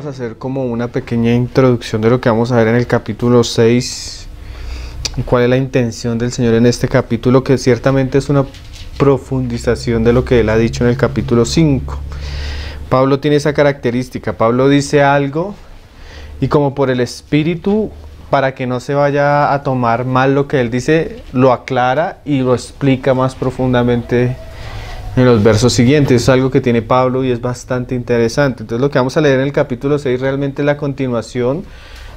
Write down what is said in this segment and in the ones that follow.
vamos a hacer como una pequeña introducción de lo que vamos a ver en el capítulo 6 y cuál es la intención del Señor en este capítulo, que ciertamente es una profundización de lo que Él ha dicho en el capítulo 5. Pablo tiene esa característica, Pablo dice algo y como por el Espíritu, para que no se vaya a tomar mal lo que Él dice, lo aclara y lo explica más profundamente en los versos siguientes. Es algo que tiene Pablo y es bastante interesante. Entonces lo que vamos a leer en el capítulo 6 realmente es la continuación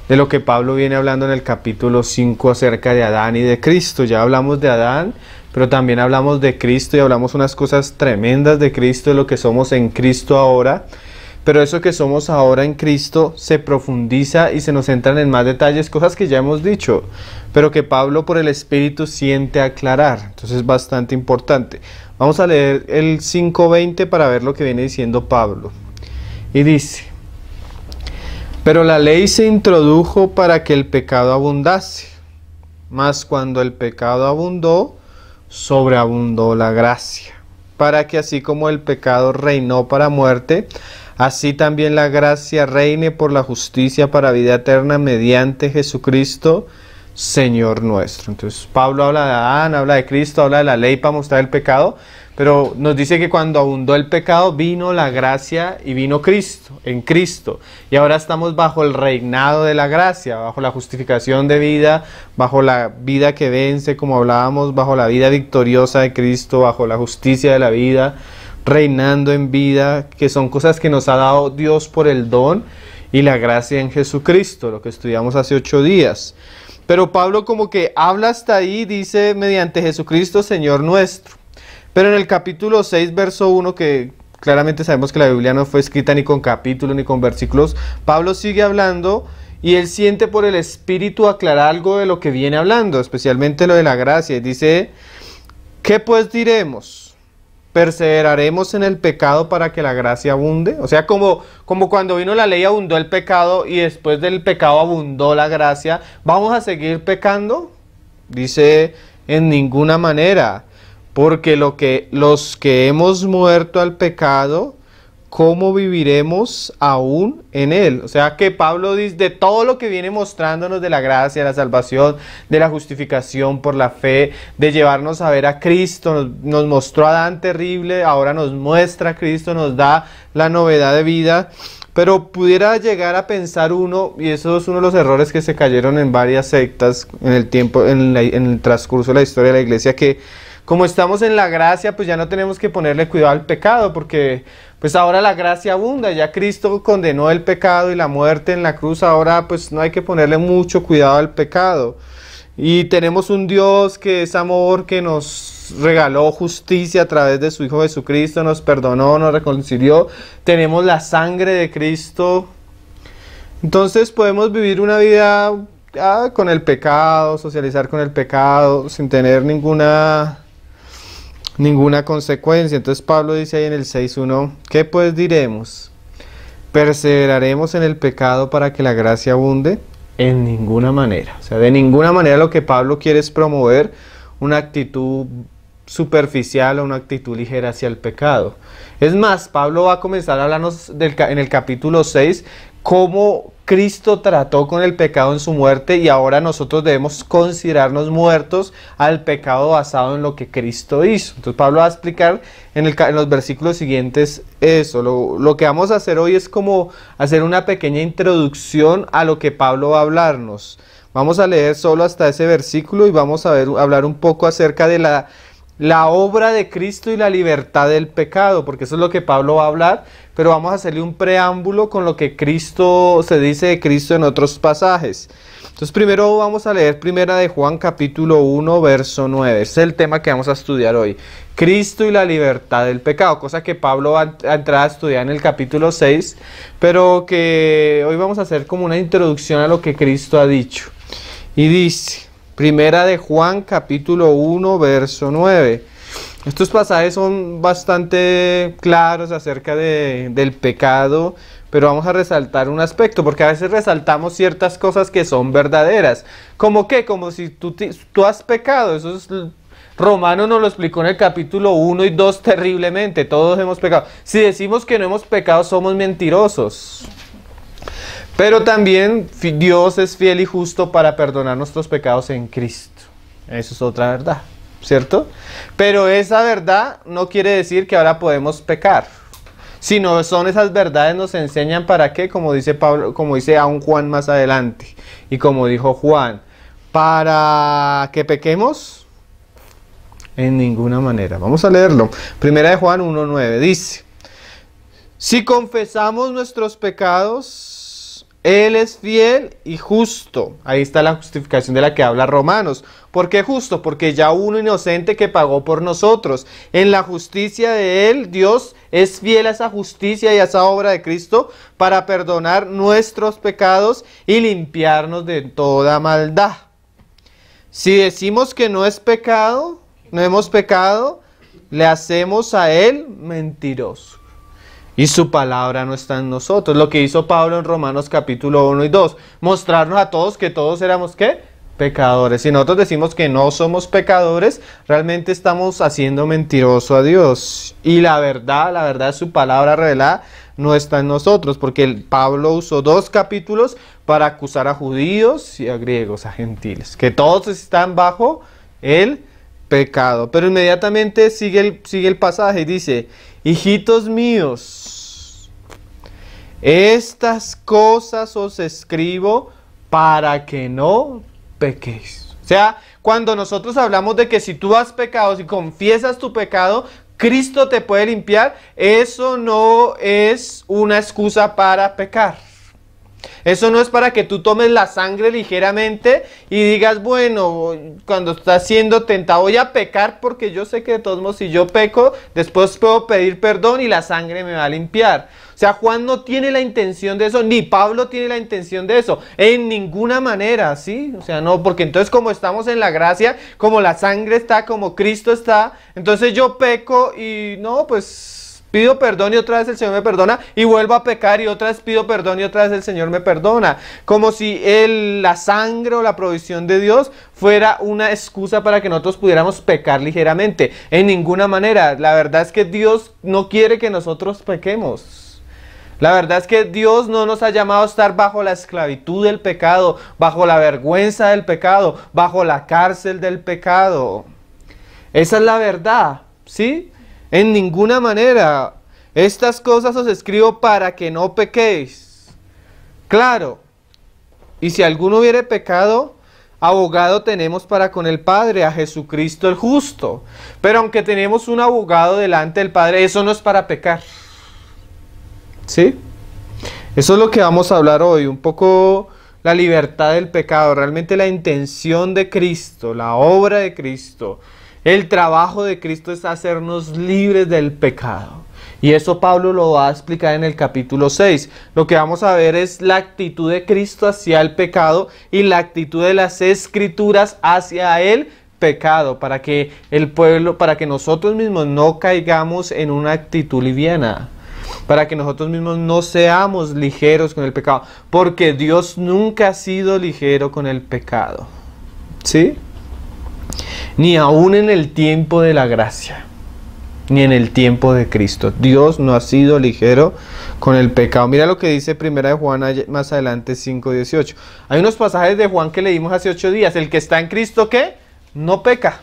de lo que Pablo viene hablando en el capítulo 5 acerca de Adán y de Cristo. Ya hablamos de Adán, pero también hablamos de Cristo y hablamos unas cosas tremendas de Cristo, de lo que somos en Cristo ahora. Pero eso que somos ahora en Cristo se profundiza y se nos entran en más detalles, cosas que ya hemos dicho, pero que Pablo por el Espíritu siente aclarar. Entonces es bastante importante. Vamos a leer el 5:20 para ver lo que viene diciendo Pablo. Y dice: pero la ley se introdujo para que el pecado abundase, mas cuando el pecado abundó, sobreabundó la gracia, para que así como el pecado reinó para muerte, así también la gracia reine por la justicia para vida eterna mediante Jesucristo, Señor nuestro. Entonces Pablo habla de Adán, habla de Cristo, habla de la ley para mostrar el pecado, pero nos dice que cuando abundó el pecado vino la gracia y vino Cristo, en Cristo. Y ahora estamos bajo el reinado de la gracia, bajo la justificación de vida, bajo la vida que vence, como hablábamos, bajo la vida victoriosa de Cristo, bajo la justicia de la vida, reinando en vida, que son cosas que nos ha dado Dios por el don y la gracia en Jesucristo, lo que estudiamos hace 8 días. Pero Pablo como que habla hasta ahí, dice mediante Jesucristo, Señor nuestro. Pero en el capítulo 6, verso 1, que claramente sabemos que la Biblia no fue escrita ni con capítulos ni con versículos, Pablo sigue hablando y él siente por el Espíritu aclarar algo de lo que viene hablando, especialmente lo de la gracia. Dice: ¿qué pues diremos? ¿Perseveraremos en el pecado para que la gracia abunde? O sea, como cuando vino la ley abundó el pecado y después del pecado abundó la gracia, ¿vamos a seguir pecando? Dice: en ninguna manera, porque los que hemos muerto al pecado, ¿cómo viviremos aún en él? O sea que Pablo dice, de todo lo que viene mostrándonos de la gracia, de la salvación, de la justificación por la fe, de llevarnos a ver a Cristo, nos mostró a Adán terrible, ahora nos muestra a Cristo, nos da la novedad de vida. Pero pudiera llegar a pensar uno, y eso es uno de los errores que se cayeron en varias sectas en el tiempo, en el transcurso de la historia de la iglesia, que como estamos en la gracia, pues ya no tenemos que ponerle cuidado al pecado, porque pues ahora la gracia abunda, ya Cristo condenó el pecado y la muerte en la cruz, ahora pues no hay que ponerle mucho cuidado al pecado. Y tenemos un Dios que es amor, que nos regaló justicia a través de su Hijo Jesucristo, nos perdonó, nos reconcilió, tenemos la sangre de Cristo. Entonces podemos vivir una vida con el pecado, socializar con el pecado, sin tener ninguna consecuencia. Entonces Pablo dice ahí en el 6:1, ¿qué pues diremos? ¿Perseveraremos en el pecado para que la gracia abunde? En ninguna manera. O sea, de ninguna manera lo que Pablo quiere es promover una actitud superficial o una actitud ligera hacia el pecado. Es más, Pablo va a comenzar a hablarnos en el capítulo 6 cómo Cristo trató con el pecado en su muerte y ahora nosotros debemos considerarnos muertos al pecado basado en lo que Cristo hizo. Entonces Pablo va a explicar en los versículos siguientes eso. Lo que vamos a hacer hoy es como hacer una pequeña introducción a lo que Pablo va a hablarnos. Vamos a leer solo hasta ese versículo y vamos a hablar un poco acerca de la obra de Cristo y la libertad del pecado, porque eso es lo que Pablo va a hablar, pero vamos a hacerle un preámbulo con lo que Cristo se dice de Cristo en otros pasajes. Entonces primero vamos a leer Primera de Juan capítulo 1 verso 9, ese es el tema que vamos a estudiar hoy, Cristo y la libertad del pecado, cosa que Pablo va a entrar a estudiar en el capítulo 6, pero que hoy vamos a hacer como una introducción a lo que Cristo ha dicho. Y dice, Primera de Juan capítulo 1 verso 9. Estos pasajes son bastante claros acerca del pecado, pero vamos a resaltar un aspecto, porque a veces resaltamos ciertas cosas que son verdaderas. ¿Cómo qué? Como si tú has pecado. Eso es, Romano nos lo explicó en el capítulo 1 y 2 terriblemente. Todos hemos pecado. Si decimos que no hemos pecado, somos mentirosos. Pero también Dios es fiel y justo para perdonar nuestros pecados en Cristo. Eso es otra verdad, ¿cierto? Pero esa verdad no quiere decir que ahora podemos pecar. Sino son esas verdades nos enseñan para qué, como dice Pablo, como dice aún Juan más adelante. Y como dijo Juan, ¿para que pequemos? En ninguna manera. Vamos a leerlo. Primera de Juan 1:9 dice: si confesamos nuestros pecados, Él es fiel y justo. Ahí está la justificación de la que habla Romanos. ¿Por qué justo? Porque ya uno inocente que pagó por nosotros. En la justicia de Él, Dios es fiel a esa justicia y a esa obra de Cristo para perdonar nuestros pecados y limpiarnos de toda maldad. Si decimos que no es pecado, no hemos pecado, le hacemos a Él mentiroso. Y su palabra no está en nosotros. Lo que hizo Pablo en Romanos capítulo 1 y 2. Mostrarnos a todos que todos éramos, ¿qué? Pecadores. Si nosotros decimos que no somos pecadores, realmente estamos haciendo mentiroso a Dios. Y la verdad de su palabra revelada no está en nosotros. Porque Pablo usó 2 capítulos para acusar a judíos y a griegos, a gentiles. Que todos están bajo el pecado. Pero inmediatamente sigue el pasaje y dice: hijitos míos, estas cosas os escribo para que no pequéis. O sea, cuando nosotros hablamos de que si tú has pecado, si confiesas tu pecado, Cristo te puede limpiar, eso no es una excusa para pecar. Eso no es para que tú tomes la sangre ligeramente y digas, bueno, cuando estás siendo tentado voy a pecar porque yo sé que de todos modos si yo peco, después puedo pedir perdón y la sangre me va a limpiar. O sea, Juan no tiene la intención de eso, ni Pablo tiene la intención de eso, en ninguna manera, ¿sí? O sea, no, porque entonces como estamos en la gracia, como la sangre está, como Cristo está, entonces yo peco y no, pues pido perdón y otra vez el Señor me perdona y vuelvo a pecar y otra vez pido perdón y otra vez el Señor me perdona. Como si la sangre o la provisión de Dios fuera una excusa para que nosotros pudiéramos pecar ligeramente. En ninguna manera. La verdad es que Dios no quiere que nosotros pequemos. La verdad es que Dios no nos ha llamado a estar bajo la esclavitud del pecado, bajo la vergüenza del pecado, bajo la cárcel del pecado. Esa es la verdad, ¿sí? En ninguna manera. Estas cosas os escribo para que no pequéis. Claro. Y si alguno hubiere pecado, abogado tenemos para con el Padre, a Jesucristo el justo. Pero aunque tenemos un abogado delante del Padre, eso no es para pecar. ¿Sí? Eso es lo que vamos a hablar hoy. Un poco la libertad del pecado. Realmente la intención de Cristo, la obra de Cristo. El trabajo de Cristo es hacernos libres del pecado. Y eso Pablo lo va a explicar en el capítulo 6. Lo que vamos a ver es la actitud de Cristo hacia el pecado y la actitud de las Escrituras hacia el pecado. Para que el pueblo, para que nosotros mismos no caigamos en una actitud liviana. Para que nosotros mismos no seamos ligeros con el pecado. Porque Dios nunca ha sido ligero con el pecado. ¿Sí? Ni aún en el tiempo de la gracia, ni en el tiempo de Cristo. Dios no ha sido ligero con el pecado. Mira lo que dice Primera de Juan más adelante 5:18. Hay unos pasajes de Juan que leímos hace 8 días. El que está en Cristo, ¿qué? No peca.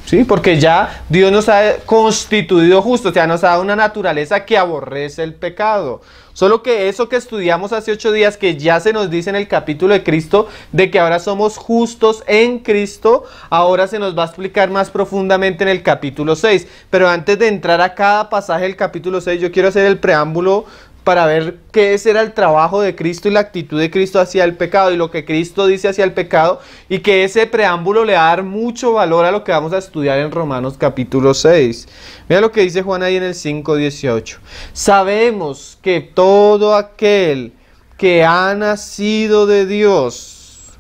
¿Sí? Porque ya Dios nos ha constituido justos, o sea, nos ha dado una naturaleza que aborrece el pecado. Solo que eso que estudiamos hace 8 días, que ya se nos dice en el capítulo de Cristo, de que ahora somos justos en Cristo, ahora se nos va a explicar más profundamente en el capítulo 6. Pero antes de entrar a cada pasaje del capítulo 6, yo quiero hacer el preámbulo para ver qué era el trabajo de Cristo y la actitud de Cristo hacia el pecado y lo que Cristo dice hacia el pecado, y que ese preámbulo le va a dar mucho valor a lo que vamos a estudiar en Romanos capítulo 6. Mira lo que dice Juan ahí en el 5:18. Sabemos que todo aquel que ha nacido de Dios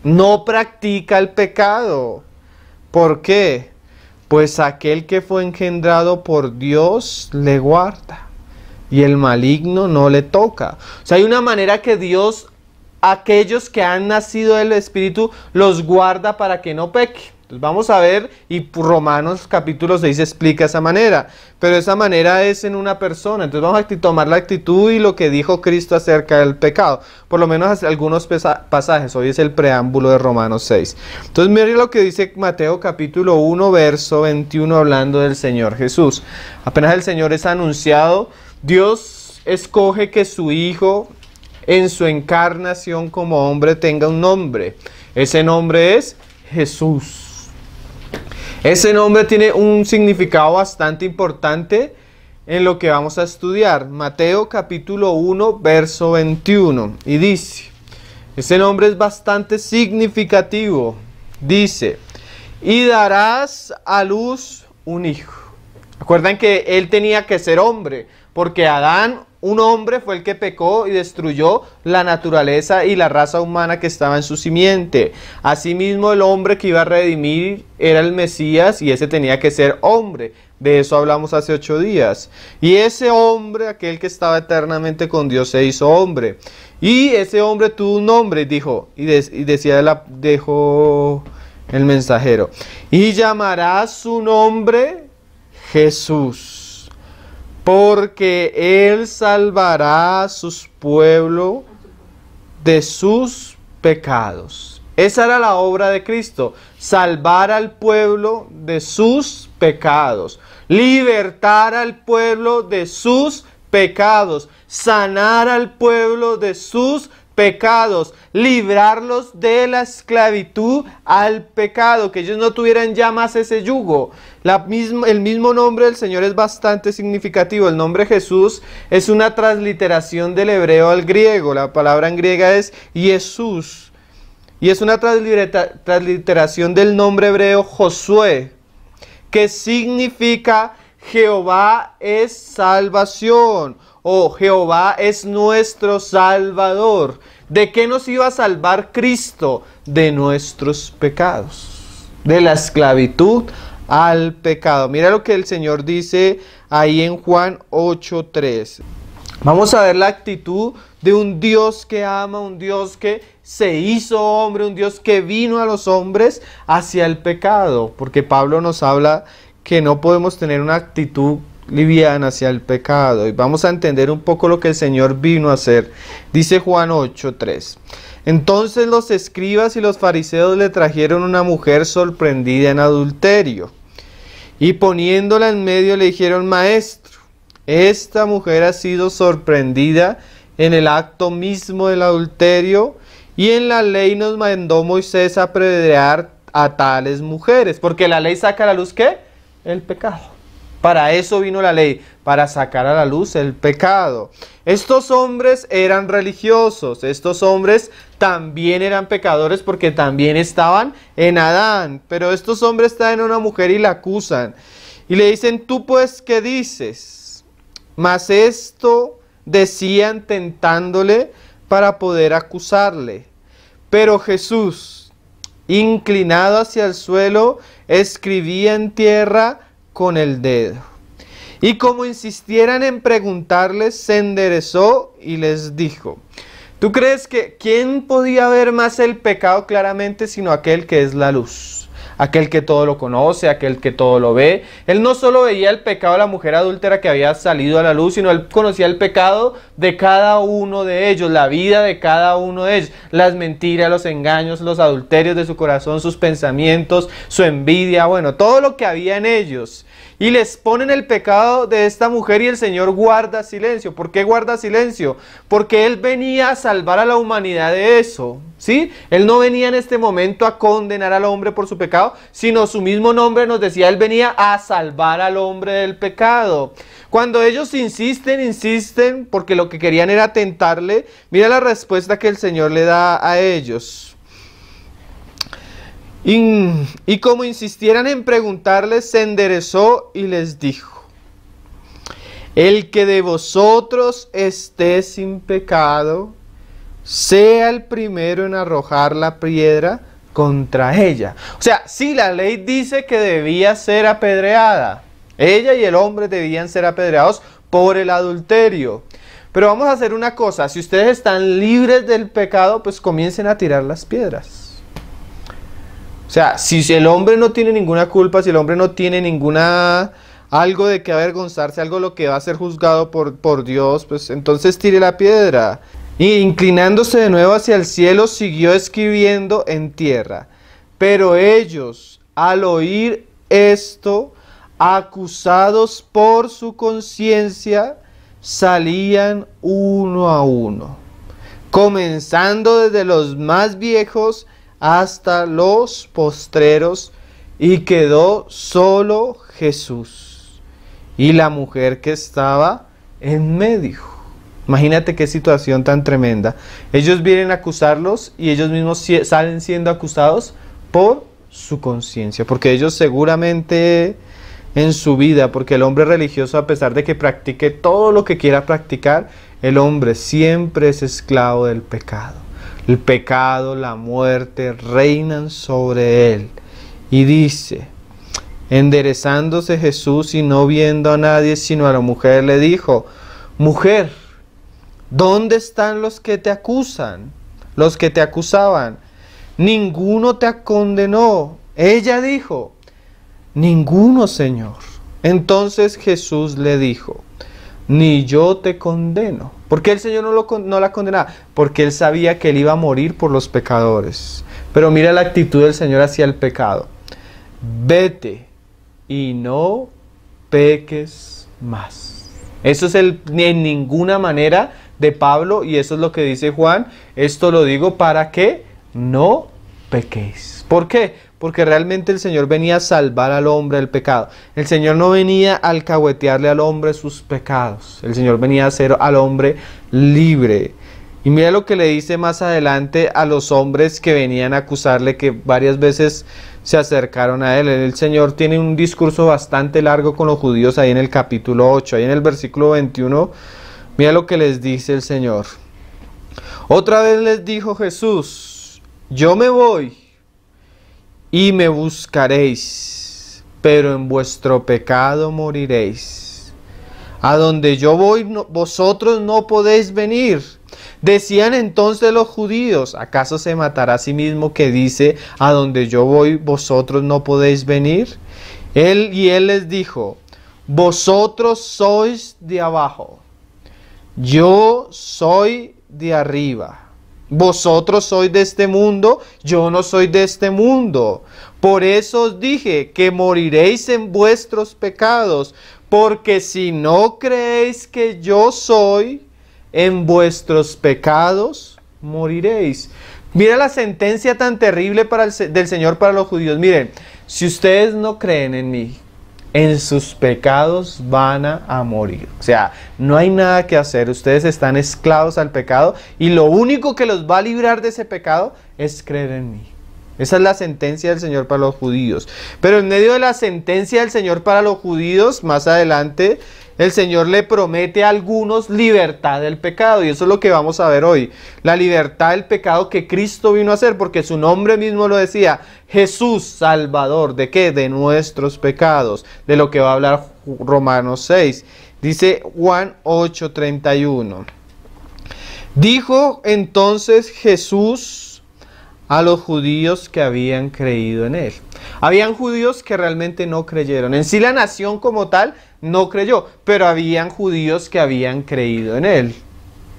no practica el pecado. ¿Por qué? Pues aquel que fue engendrado por Dios le guarda. Y el maligno no le toca. O sea, hay una manera que Dios, aquellos que han nacido del Espíritu, los guarda para que no pequen. Entonces vamos a ver, y Romanos capítulo 6 explica esa manera, pero esa manera es en una persona. Entonces vamos a tomar la actitud y lo que dijo Cristo acerca del pecado, por lo menos algunos pasajes. Hoy es el preámbulo de Romanos 6. Entonces miren lo que dice Mateo capítulo 1 verso 21, hablando del Señor Jesús. Apenas el Señor es anunciado, Dios escoge que su Hijo en su encarnación como hombre tenga un nombre. Ese nombre es Jesús. Ese nombre tiene un significado bastante importante en lo que vamos a estudiar. Mateo capítulo 1 verso 21, y dice, ese nombre es bastante significativo. Dice, y darás a luz un hijo. Acuerdan que él tenía que ser hombre, porque Adán, un hombre, fue el que pecó y destruyó la naturaleza y la raza humana que estaba en su simiente. Asimismo, el hombre que iba a redimir era el Mesías, y ese tenía que ser hombre. De eso hablamos hace 8 días. Y ese hombre, aquel que estaba eternamente con Dios, se hizo hombre. Y ese hombre tuvo un nombre, dijo, dejó el mensajero, y llamará su nombre Jesús, porque él salvará a sus pueblos de sus pecados. Esa era la obra de Cristo, salvar al pueblo de sus pecados, libertar al pueblo de sus pecados, sanar al pueblo de sus pecados, librarlos de la esclavitud al pecado, que ellos no tuvieran ya más ese yugo. El mismo nombre del Señor es bastante significativo. El nombre Jesús es una transliteración del hebreo al griego. La palabra en griega es Jesús, y es una transliteración del nombre hebreo Josué, que significa Jehová es salvación, o Jehová es nuestro Salvador. ¿De qué nos iba a salvar Cristo? De nuestros pecados, de la esclavitud al pecado. Mira lo que el Señor dice ahí en Juan 8:3. Vamos a ver la actitud de un Dios que ama, un Dios que se hizo hombre, un Dios que vino a los hombres hacia el pecado, porque Pablo nos habla que no podemos tener una actitud liviana hacia el pecado, y vamos a entender un poco lo que el Señor vino a hacer. Dice Juan 8:3. Entonces los escribas y los fariseos le trajeron una mujer sorprendida en adulterio, y poniéndola en medio le dijeron: Maestro, esta mujer ha sido sorprendida en el acto mismo del adulterio, y en la ley nos mandó Moisés a apedrear a tales mujeres, porque la ley saca a la luz ¿qué? El pecado. Para eso vino la ley, para sacar a la luz el pecado. Estos hombres eran religiosos, estos hombres también eran pecadores, porque también estaban en Adán. Pero estos hombres traen a una mujer y la acusan, y le dicen: ¿tú pues qué dices? Mas esto decían tentándole para poder acusarle. Pero Jesús, inclinado hacia el suelo, escribía en tierra con el dedo. Y como insistieran en preguntarles, se enderezó y les dijo: ¿tú crees que quién podía ver más el pecado claramente sino aquel que es la luz? Aquel que todo lo conoce, aquel que todo lo ve. Él no solo veía el pecado de la mujer adúltera que había salido a la luz, sino él conocía el pecado de cada uno de ellos, la vida de cada uno de ellos, las mentiras, los engaños, los adulterios de su corazón, sus pensamientos, su envidia, bueno, todo lo que había en ellos. Y les ponen el pecado de esta mujer, y el Señor guarda silencio. ¿Por qué guarda silencio? Porque Él venía a salvar a la humanidad de eso, ¿sí? Él no venía en este momento a condenar al hombre por su pecado, sino su mismo nombre nos decía, Él venía a salvar al hombre del pecado. Cuando ellos insisten, porque lo que querían era tentarle, mira la respuesta que el Señor le da a ellos. Y como insistieran en preguntarles, se enderezó y les dijo: el que de vosotros esté sin pecado, sea el primero en arrojar la piedra contra ella. O sea, sí, la ley dice que debía ser apedreada. Ella y el hombre debían ser apedreados por el adulterio. Pero vamos a hacer una cosa: si ustedes están libres del pecado, pues comiencen a tirar las piedras. O sea, si el hombre no tiene ninguna culpa, si el hombre no tiene algo de que avergonzarse, algo lo que va a ser juzgado por Dios, pues entonces tire la piedra. Y inclinándose de nuevo hacia el cielo, siguió escribiendo en tierra. Pero ellos, al oír esto, acusados por su conciencia, salían uno a uno, comenzando desde los más viejos hasta los postreros, y quedó solo Jesús y la mujer que estaba en medio. Imagínate qué situación tan tremenda. Ellos vienen a acusarlos y ellos mismos salen siendo acusados por su conciencia, porque ellos seguramente en su vida, porque el hombre religioso, a pesar de que practique todo lo que quiera practicar, el hombre siempre es esclavo del pecado. El pecado, la muerte reinan sobre él. Y dice, enderezándose Jesús y no viendo a nadie sino a la mujer, le dijo, mujer, ¿dónde están los que te acusan? Los que te acusaban. Ninguno te condenó. Ella dijo, ninguno, Señor. Entonces Jesús le dijo, ni yo te condeno. ¿Por qué el Señor no la condenaba? Porque Él sabía que Él iba a morir por los pecadores. Pero mira la actitud del Señor hacia el pecado. Vete y no peques más. Eso es en ninguna manera de Pablo, y eso es lo que dice Juan. Esto lo digo para que no pequéis. ¿Por qué? Porque realmente el Señor venía a salvar al hombre del pecado. El Señor no venía a alcahuetearle al hombre sus pecados. El Señor venía a hacer al hombre libre. Y mira lo que le dice más adelante a los hombres que venían a acusarle, que varias veces se acercaron a él. El Señor tiene un discurso bastante largo con los judíos ahí en el capítulo 8. Ahí en el versículo 21, mira lo que les dice el Señor. Otra vez les dijo Jesús, yo me voy y me buscaréis, pero en vuestro pecado moriréis. A donde yo voy, vosotros no podéis venir. Decían entonces los judíos, ¿acaso se matará a sí mismo que dice, a donde yo voy, vosotros no podéis venir? Él les dijo, vosotros sois de abajo, yo soy de arriba. Vosotros sois de este mundo, yo no soy de este mundo. Por eso os dije que moriréis en vuestros pecados, porque si no creéis que yo soy, en vuestros pecados moriréis. Mira la sentencia tan terrible del Señor para los judíos. Miren, si ustedes no creen en mí, en sus pecados van a morir. O sea, no hay nada que hacer. Ustedes están esclavos al pecado y lo único que los va a librar de ese pecado es creer en mí. Esa es la sentencia del Señor para los judíos. Pero en medio de la sentencia del Señor para los judíos, más adelante, el Señor le promete a algunos libertad del pecado. Y eso es lo que vamos a ver hoy. La libertad del pecado que Cristo vino a hacer, porque su nombre mismo lo decía. Jesús, Salvador. ¿De qué? De nuestros pecados. De lo que va a hablar Romanos 6. Dice Juan 8:31. Dijo entonces Jesús a los judíos que habían creído en él. Habían judíos que realmente no creyeron. En sí la nación como tal no creyó, pero habían judíos que habían creído en él.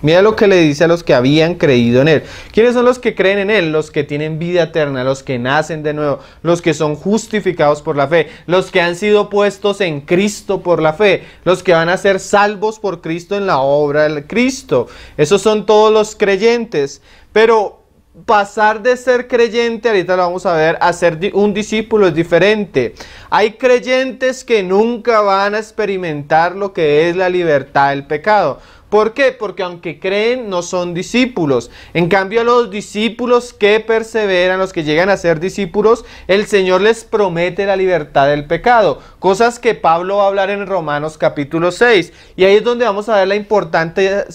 Mira lo que le dice a los que habían creído en él. ¿Quiénes son los que creen en él? Los que tienen vida eterna, los que nacen de nuevo, los que son justificados por la fe, los que han sido puestos en Cristo por la fe, los que van a ser salvos por Cristo en la obra de Cristo. Esos son todos los creyentes. Pero pasar de ser creyente, ahorita lo vamos a ver, a ser un discípulo es diferente. Hay creyentes que nunca van a experimentar lo que es la libertad del pecado. ¿Por qué? Porque aunque creen, no son discípulos. En cambio, los discípulos que perseveran, los que llegan a ser discípulos, el Señor les promete la libertad del pecado. Cosas que Pablo va a hablar en Romanos capítulo 6. Y ahí es donde vamos a ver la importancia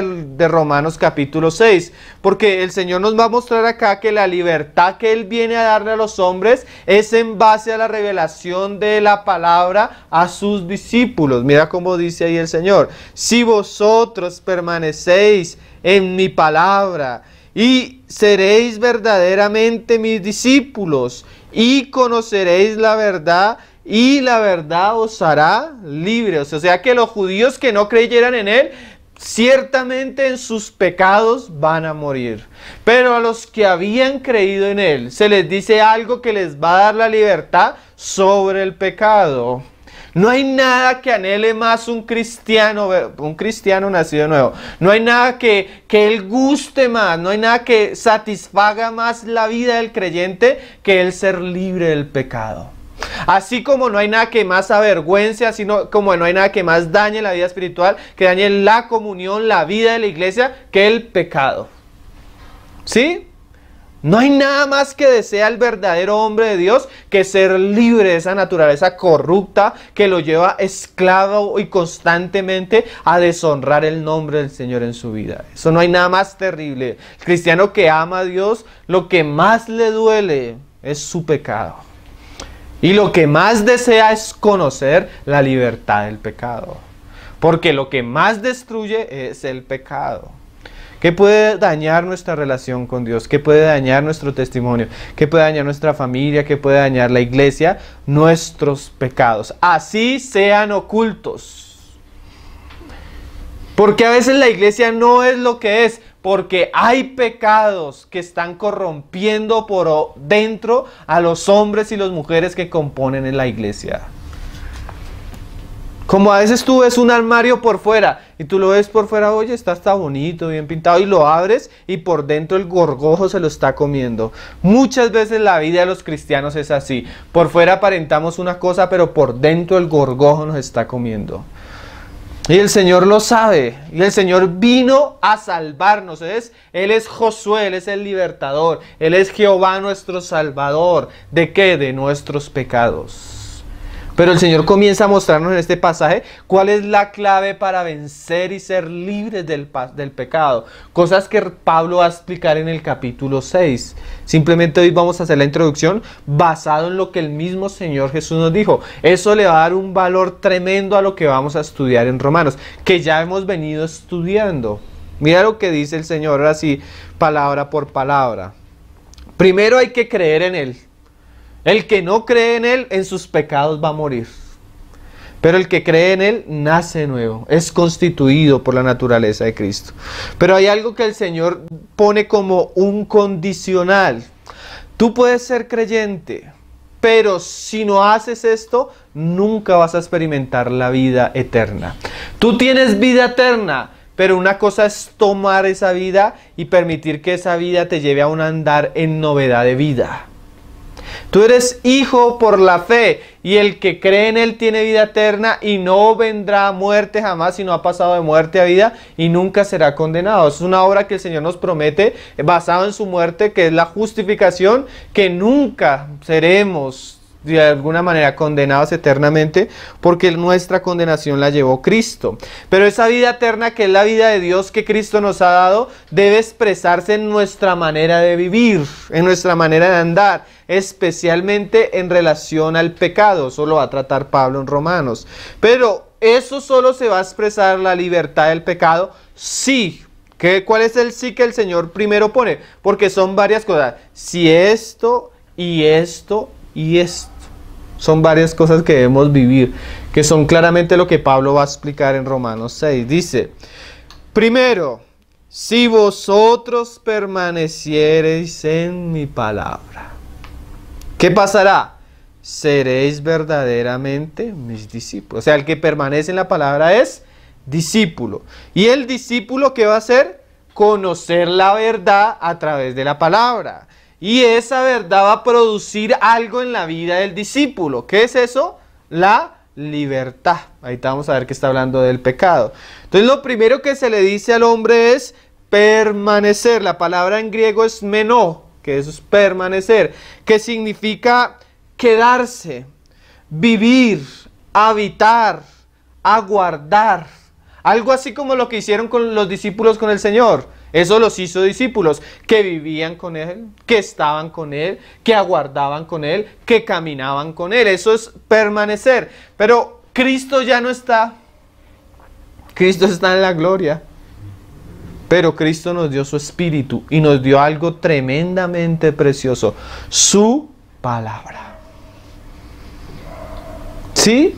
de Romanos capítulo 6. Porque el Señor nos va a mostrar acá que la libertad que Él viene a darle a los hombres es en base a la revelación de la palabra a sus discípulos. Mira cómo dice ahí el Señor. Si vosotros permanecéis en mi palabra y seréis verdaderamente mis discípulos y conoceréis la verdad y la verdad os hará libres. O sea que los judíos que no creyeran en él, ciertamente en sus pecados van a morir. Pero a los que habían creído en él, se les dice algo que les va a dar la libertad sobre el pecado. No hay nada que anhele más un cristiano nacido de nuevo. No hay nada que él guste más, no hay nada que satisfaga más la vida del creyente que el ser libre del pecado. Así como no hay nada que más avergüence, así como no hay nada que más dañe la vida espiritual, que dañe la comunión, la vida de la iglesia, que el pecado. ¿Sí? No hay nada más que desea el verdadero hombre de Dios que ser libre de esa naturaleza corrupta que lo lleva esclavo y constantemente a deshonrar el nombre del Señor en su vida. Eso no hay nada más terrible. El cristiano que ama a Dios, lo que más le duele es su pecado. Y lo que más desea es conocer la libertad del pecado. Porque lo que más destruye es el pecado. ¿Qué puede dañar nuestra relación con Dios? ¿Qué puede dañar nuestro testimonio? ¿Qué puede dañar nuestra familia? ¿Qué puede dañar la iglesia? Nuestros pecados. Así sean ocultos. Porque a veces la iglesia no es lo que es. Porque hay pecados que están corrompiendo por dentro a los hombres y las mujeres que componen en la iglesia. Como a veces tú ves un armario por fuera y tú lo ves por fuera, oye, está bonito, bien pintado, y lo abres y por dentro el gorgojo se lo está comiendo. Muchas veces la vida de los cristianos es así. Por fuera aparentamos una cosa, pero por dentro el gorgojo nos está comiendo. Y el Señor lo sabe, y el Señor vino a salvarnos. Él es Josué, Él es el libertador, Él es Jehová nuestro Salvador. ¿De qué? De nuestros pecados. Pero el Señor comienza a mostrarnos en este pasaje cuál es la clave para vencer y ser libres del pecado. Cosas que Pablo va a explicar en el capítulo 6. Simplemente hoy vamos a hacer la introducción basado en lo que el mismo Señor Jesús nos dijo. Eso le va a dar un valor tremendo a lo que vamos a estudiar en Romanos, que ya hemos venido estudiando. Mira lo que dice el Señor, ahora sí, palabra por palabra. Primero hay que creer en Él. El que no cree en Él, en sus pecados va a morir. Pero el que cree en Él, nace nuevo. Es constituido por la naturaleza de Cristo. Pero hay algo que el Señor pone como un condicional. Tú puedes ser creyente, pero si no haces esto, nunca vas a experimentar la vida eterna. Tú tienes vida eterna, pero una cosa es tomar esa vida y permitir que esa vida te lleve a un andar en novedad de vida. Tú eres hijo por la fe y el que cree en Él tiene vida eterna y no vendrá a muerte jamás, sino ha pasado de muerte a vida y nunca será condenado. Es una obra que el Señor nos promete basado en su muerte, que es la justificación, que nunca seremos de alguna manera condenados eternamente porque nuestra condenación la llevó Cristo. Pero esa vida eterna, que es la vida de Dios que Cristo nos ha dado, debe expresarse en nuestra manera de vivir, en nuestra manera de andar, especialmente en relación al pecado. Eso lo va a tratar Pablo en Romanos. Pero eso solo se va a expresar, la libertad del pecado, sí. ¿Cuál es el sí que el Señor primero pone? Porque son varias cosas. Si esto y esto y esto. Son varias cosas que debemos vivir, que son claramente lo que Pablo va a explicar en Romanos 6. Dice, primero, si vosotros permaneciereis en mi palabra, ¿qué pasará? Seréis verdaderamente mis discípulos. O sea, el que permanece en la palabra es discípulo. ¿Y el discípulo qué va a hacer? Conocer la verdad a través de la palabra. Y esa verdad va a producir algo en la vida del discípulo. ¿Qué es eso? La libertad. Ahorita vamos a ver que está hablando del pecado. Entonces lo primero que se le dice al hombre es permanecer. La palabra en griego es meno, que eso es permanecer, que significa quedarse, vivir, habitar, aguardar. Algo así como lo que hicieron con los discípulos con el Señor. Eso los hizo discípulos que vivían con Él, que estaban con Él, que aguardaban con Él, que caminaban con Él. Eso es permanecer. Pero Cristo ya no está. Cristo está en la gloria. Pero Cristo nos dio su Espíritu y nos dio algo tremendamente precioso, su palabra. ¿Sí?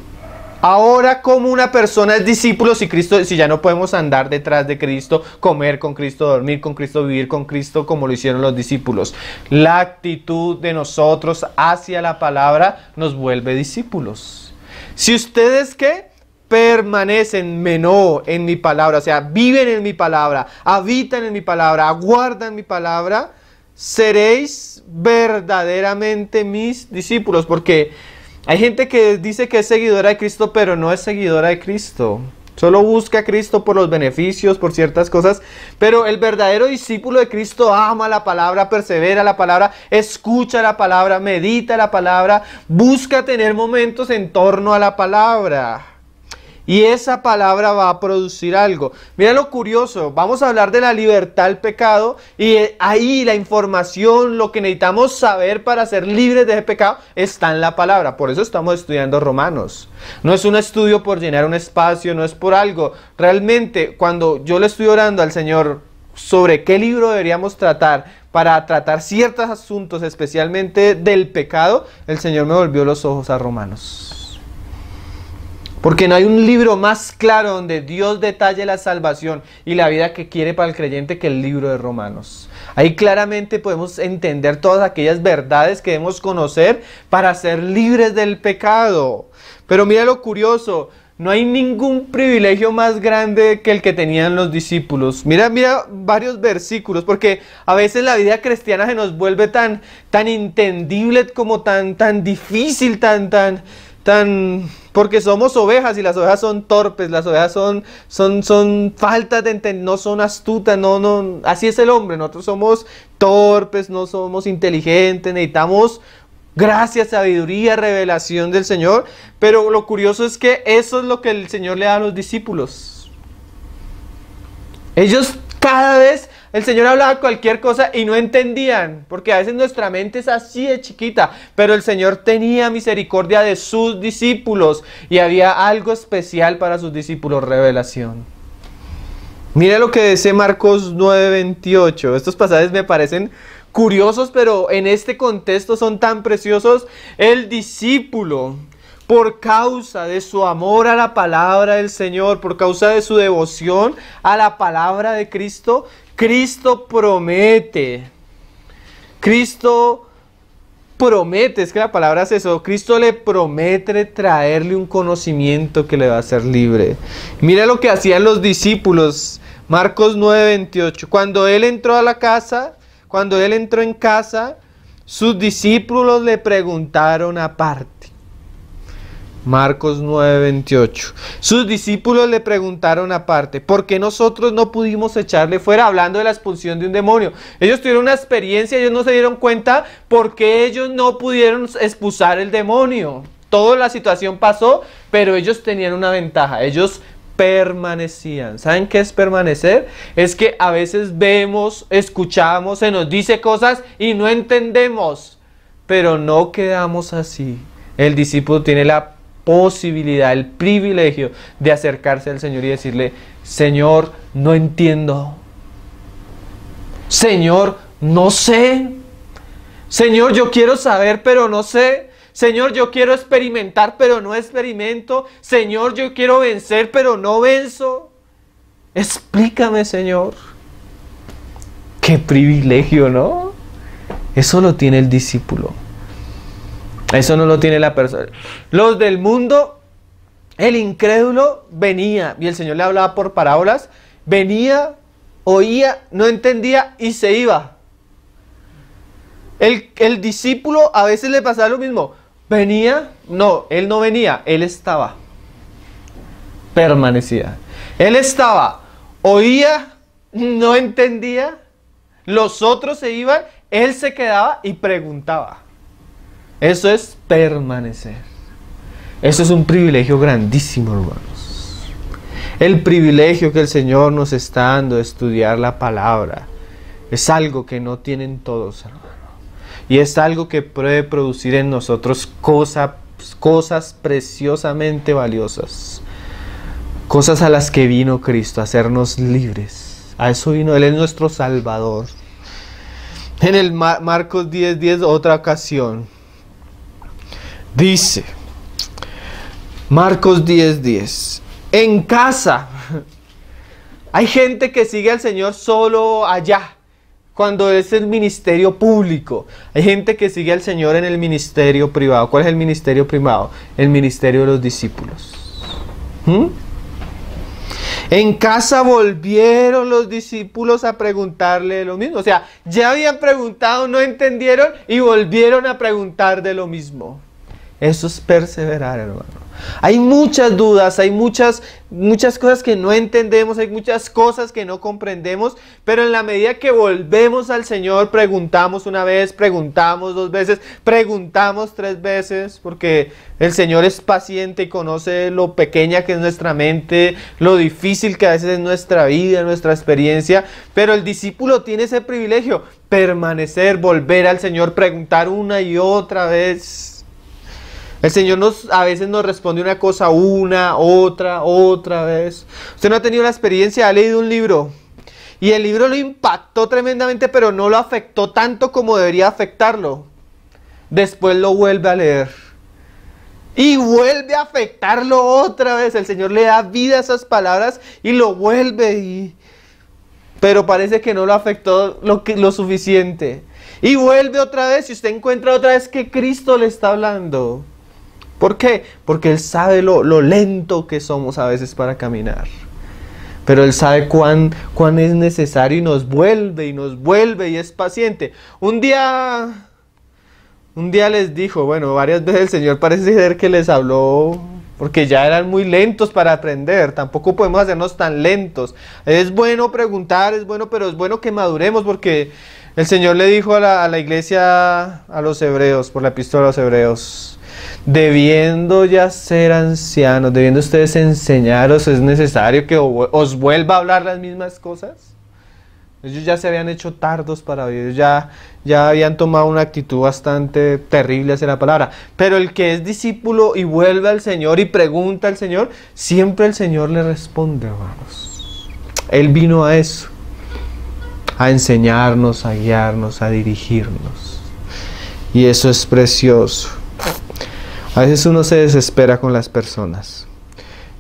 Ahora, como una persona es discípulo, si ya no podemos andar detrás de Cristo, comer con Cristo, dormir con Cristo, vivir con Cristo, como lo hicieron los discípulos, la actitud de nosotros hacia la palabra nos vuelve discípulos. Si ustedes, ¿qué? Permanecen en mi palabra, o sea, viven en mi palabra, habitan en mi palabra, aguardan mi palabra, seréis verdaderamente mis discípulos, porque hay gente que dice que es seguidora de Cristo, pero no es seguidora de Cristo. Solo busca a Cristo por los beneficios, por ciertas cosas. Pero el verdadero discípulo de Cristo ama la palabra, persevera la palabra, escucha la palabra, medita la palabra, busca tener momentos en torno a la palabra. Y esa palabra va a producir algo. Mira lo curioso, vamos a hablar de la libertad del pecado y ahí la información, lo que necesitamos saber para ser libres de ese pecado está en la palabra. Por eso estamos estudiando Romanos. No es un estudio por llenar un espacio, no es por algo. Realmente cuando yo le estoy orando al Señor sobre qué libro deberíamos tratar para tratar ciertos asuntos, especialmente del pecado, el Señor me volvió los ojos a Romanos. Porque no hay un libro más claro donde Dios detalle la salvación y la vida que quiere para el creyente que el libro de Romanos. Ahí claramente podemos entender todas aquellas verdades que debemos conocer para ser libres del pecado. Pero mira lo curioso, no hay ningún privilegio más grande que el que tenían los discípulos. Mira varios versículos, porque a veces la vida cristiana se nos vuelve tan entendible como tan difícil, porque somos ovejas y las ovejas son torpes, las ovejas son faltas de entender, no son astutas, no, así es el hombre, nosotros somos torpes, no somos inteligentes, necesitamos gracia, sabiduría, revelación del Señor, pero lo curioso es que eso es lo que el Señor le da a los discípulos. Ellos cada vez, el Señor hablaba cualquier cosa y no entendían, porque a veces nuestra mente es así de chiquita, pero el Señor tenía misericordia de sus discípulos y había algo especial para sus discípulos, revelación. Mira lo que dice Marcos 9:28, estos pasajes me parecen curiosos, pero en este contexto son tan preciosos. El discípulo, por causa de su amor a la palabra del Señor, por causa de su devoción a la palabra de Cristo, Cristo promete, es que la palabra es eso, Cristo le promete traerle un conocimiento que le va a hacer libre. Mira lo que hacían los discípulos, Marcos 9:28, cuando él entró en casa, sus discípulos le preguntaron aparte. Marcos 9:28. Sus discípulos le preguntaron aparte, ¿por qué nosotros no pudimos echarle fuera? Hablando de la expulsión de un demonio. Ellos tuvieron una experiencia, ellos no se dieron cuenta por qué ellos no pudieron expulsar el demonio. Toda la situación pasó, pero ellos tenían una ventaja, ellos permanecían. ¿Saben qué es permanecer? Es que a veces vemos, escuchamos, se nos dice cosas y no entendemos, pero no quedamos así. El discípulo tiene la posibilidad, el privilegio de acercarse al Señor y decirle: Señor, no entiendo. Señor, no sé. Señor, yo quiero saber, pero no sé. Señor, yo quiero experimentar, pero no experimento. Señor, yo quiero vencer, pero no venzo. Explícame, Señor. Qué privilegio, ¿no? Eso lo tiene el discípulo. Eso no lo tiene la persona. Los del mundo, el incrédulo venía y el Señor le hablaba por parábolas. Venía, oía, no entendía y se iba. El discípulo a veces le pasaba lo mismo. Venía, no, él no venía, él estaba. Permanecía. Él estaba, oía, no entendía. Los otros se iban, él se quedaba y preguntaba. Eso es permanecer. Eso es un privilegio grandísimo, hermanos. El privilegio que el Señor nos está dando de estudiar la palabra es algo que no tienen todos, hermanos. Y es algo que puede producir en nosotros cosas preciosamente valiosas. Cosas a las que vino Cristo, a hacernos libres, A eso vino, Él es nuestro Salvador. En el Marcos 10:10, otra ocasión, dice, Marcos 10:10, en casa. Hay gente que sigue al Señor solo allá, cuando es el ministerio público. Hay gente que sigue al Señor en el ministerio privado. ¿Cuál es el ministerio privado? El ministerio de los discípulos. En casa volvieron los discípulos a preguntarle lo mismo. O sea, ya habían preguntado, no entendieron y volvieron a preguntar de lo mismo. Eso es perseverar, hermano. Hay muchas dudas, hay muchas cosas que no entendemos, hay muchas cosas que no comprendemos, pero en la medida que volvemos al Señor, preguntamos una vez, preguntamos 2 veces, preguntamos 3 veces, porque el Señor es paciente y conoce lo pequeña que es nuestra mente, lo difícil que a veces es nuestra vida, nuestra experiencia, pero el discípulo tiene ese privilegio, permanecer, volver al Señor, preguntar una y otra vez. El Señor a veces nos responde una cosa otra vez. Usted no ha tenido la experiencia, ha leído un libro y el libro lo impactó tremendamente, pero no lo afectó tanto como debería afectarlo. Después lo vuelve a leer y vuelve a afectarlo otra vez. El Señor le da vida a esas palabras y lo vuelve, pero parece que no lo afectó lo suficiente. Y vuelve otra vez y usted encuentra otra vez que Cristo le está hablando. ¿Por qué? Porque Él sabe lo lento que somos a veces para caminar. Pero Él sabe cuán es necesario y nos vuelve y es paciente. Un día les dijo, bueno, varias veces el Señor parece ser que les habló porque ya eran muy lentos para aprender. Tampoco podemos hacernos tan lentos. Es bueno preguntar, es bueno, pero es bueno que maduremos porque el Señor le dijo a la iglesia, a los hebreos, por la epístola a los hebreos, debiendo ya ser ancianos, debiendo ustedes enseñaros, es necesario que os vuelva a hablar las mismas cosas. Ellos ya se habían hecho tardos para oír, ya habían tomado una actitud bastante terrible hacia la palabra. Pero el que es discípulo y vuelve al Señor y pregunta al Señor, siempre el Señor le responde, hermanos. Él vino a eso, a enseñarnos, a guiarnos, a dirigirnos. Y eso es precioso. A veces uno se desespera con las personas.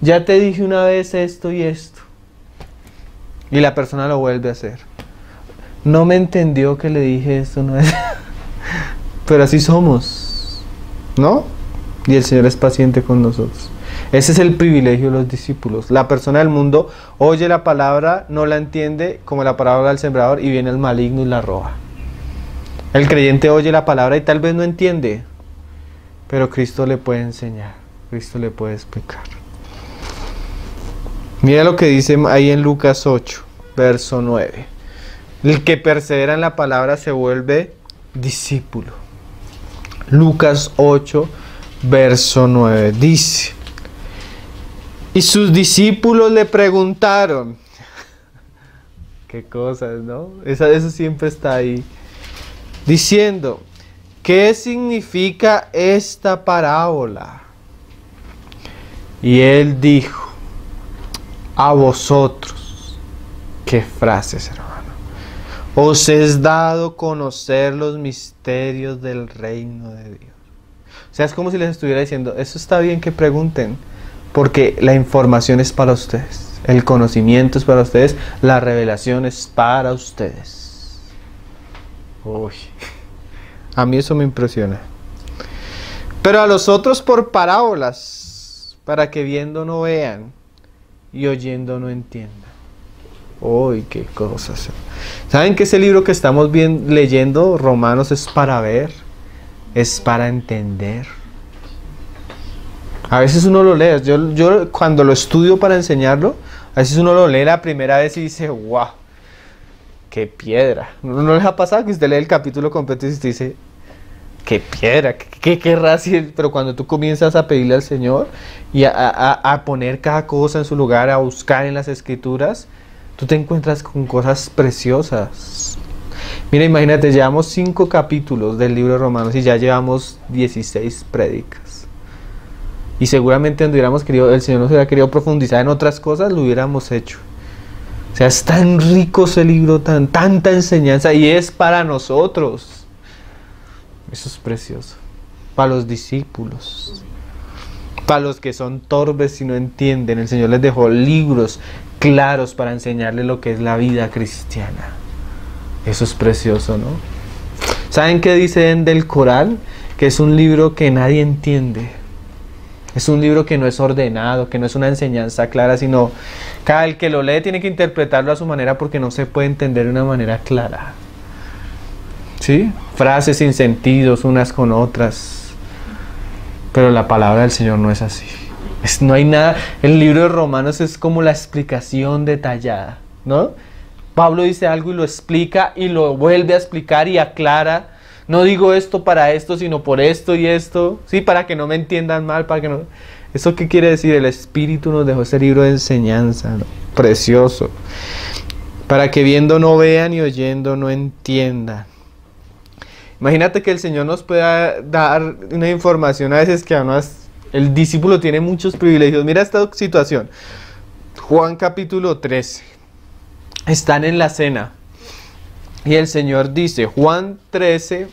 Ya te dije una vez esto y esto. Y la persona lo vuelve a hacer. No me entendió que le dije esto una vez. Pero así somos, ¿no? Y el Señor es paciente con nosotros. Ese es el privilegio de los discípulos. La persona del mundo oye la palabra, no la entiende, como la parábola del sembrador, y viene el maligno y la roba. El creyente oye la palabra y tal vez no entiende, pero Cristo le puede enseñar, Cristo le puede explicar. Mira lo que dice ahí en Lucas 8, verso 9. El que persevera en la palabra se vuelve discípulo. Lucas 8, verso 9. Dice, y sus discípulos le preguntaron. Qué cosas, ¿no? Eso siempre está ahí. Diciendo, ¿qué significa esta parábola? Y él dijo, a vosotros, qué frases, hermano, os es dado conocer los misterios del reino de Dios. O sea, es como si les estuviera diciendo, eso está bien que pregunten, porque la información es para ustedes, el conocimiento es para ustedes, la revelación es para ustedes. Uy, a mí eso me impresiona. Pero a los otros por parábolas, para que viendo no vean y oyendo no entiendan. Uy, qué cosas. ¿Saben que ese libro que estamos leyendo, Romanos, es para ver? Es para entender. A veces uno lo lee. Yo cuando lo estudio para enseñarlo, a veces uno lo lee la primera vez y dice, wow, qué piedra. ¿No les ha pasado que usted lee el capítulo completo y usted dice, qué piedra, qué querrá decir? Pero cuando tú comienzas a pedirle al Señor y a poner cada cosa en su lugar, a buscar en las Escrituras, tú te encuentras con cosas preciosas. Mira, imagínate, llevamos 5 capítulos del libro de Romanos y ya llevamos 16 prédicas. Y seguramente donde hubiéramos querido, el Señor nos hubiera querido profundizar en otras cosas, lo hubiéramos hecho. O sea, es tan rico ese libro, tanta enseñanza, y es para nosotros. Eso es precioso. Para los discípulos, para los que son torpes y no entienden, el Señor les dejó libros claros para enseñarles lo que es la vida cristiana. Eso es precioso, ¿no? ¿Saben qué dicen del Corán? Que es un libro que nadie entiende. Es un libro que no es ordenado, que no es una enseñanza clara, sino cada el que lo lee tiene que interpretarlo a su manera porque no se puede entender de una manera clara. ¿Sí? Frases sin sentidos unas con otras. Pero la palabra del Señor no es así. No hay nada. El libro de Romanos es como la explicación detallada, ¿no? Pablo dice algo y lo explica y lo vuelve a explicar y aclara. No digo esto para esto, sino por esto y esto, ¿sí? Para que no me entiendan mal, para que no... ¿Eso qué quiere decir? El Espíritu nos dejó ese libro de enseñanza, ¿no? Precioso. Para que viendo no vean y oyendo no entiendan. Imagínate que el Señor nos pueda dar una información a veces que además el discípulo tiene muchos privilegios. Mira esta situación. Juan capítulo 13. Están en la cena. Y el Señor dice, Juan 13,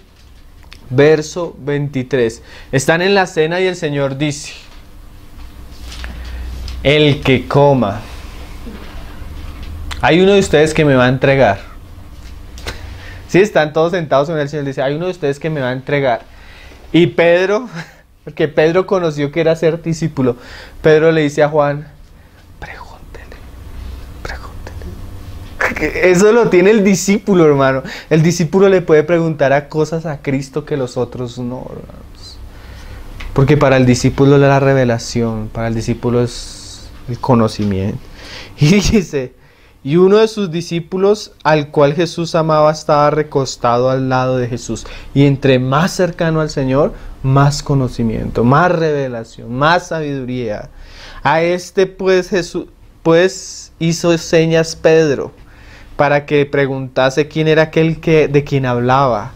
verso 23. Están en la cena y el Señor dice, el que coma. Hay uno de ustedes que me va a entregar. Sí, están todos sentados en el Señor. Dice, hay uno de ustedes que me va a entregar. Y Pedro, porque Pedro conoció que era ser discípulo, Pedro le dice a Juan, eso lo tiene el discípulo, hermano. El discípulo le puede preguntar a cosas a Cristo que los otros no, hermanos. Porque para el discípulo es la revelación, para el discípulo es el conocimiento. Y dice, y uno de sus discípulos, al cual Jesús amaba, estaba recostado al lado de Jesús. Y entre más cercano al Señor, más conocimiento, más revelación, más sabiduría. A este pues Jesús, pues hizo señas Pedro, para que preguntase quién era aquel de quien hablaba.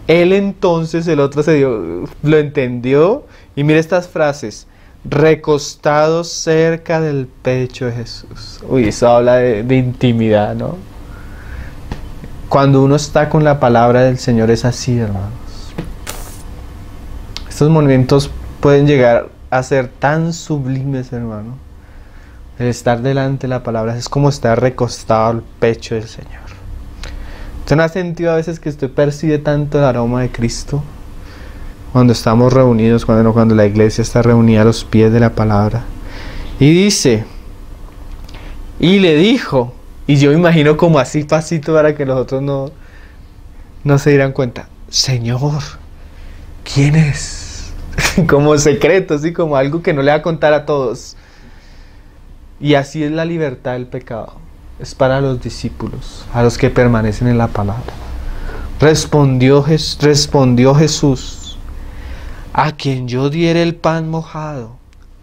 Él entonces, el otro lo entendió, y mira estas frases, recostado cerca del pecho de Jesús. Uy, eso habla de intimidad, ¿no? Cuando uno está con la palabra del Señor es así, hermanos. Estos momentos pueden llegar a ser tan sublimes, hermano. El estar delante de la palabra es como estar recostado al pecho del Señor. ¿Usted no ha sentido a veces que usted percibe tanto el aroma de Cristo? Cuando estamos reunidos, cuando la iglesia está reunida a los pies de la palabra. Y dice, y le dijo, y yo me imagino como así pasito para que los otros no se dieran cuenta, Señor, ¿quién es? Como secreto, así como algo que no le va a contar a todos. Y así es la libertad del pecado. Es para los discípulos, a los que permanecen en la palabra. Respondió Jesús, a quien yo diere el pan mojado,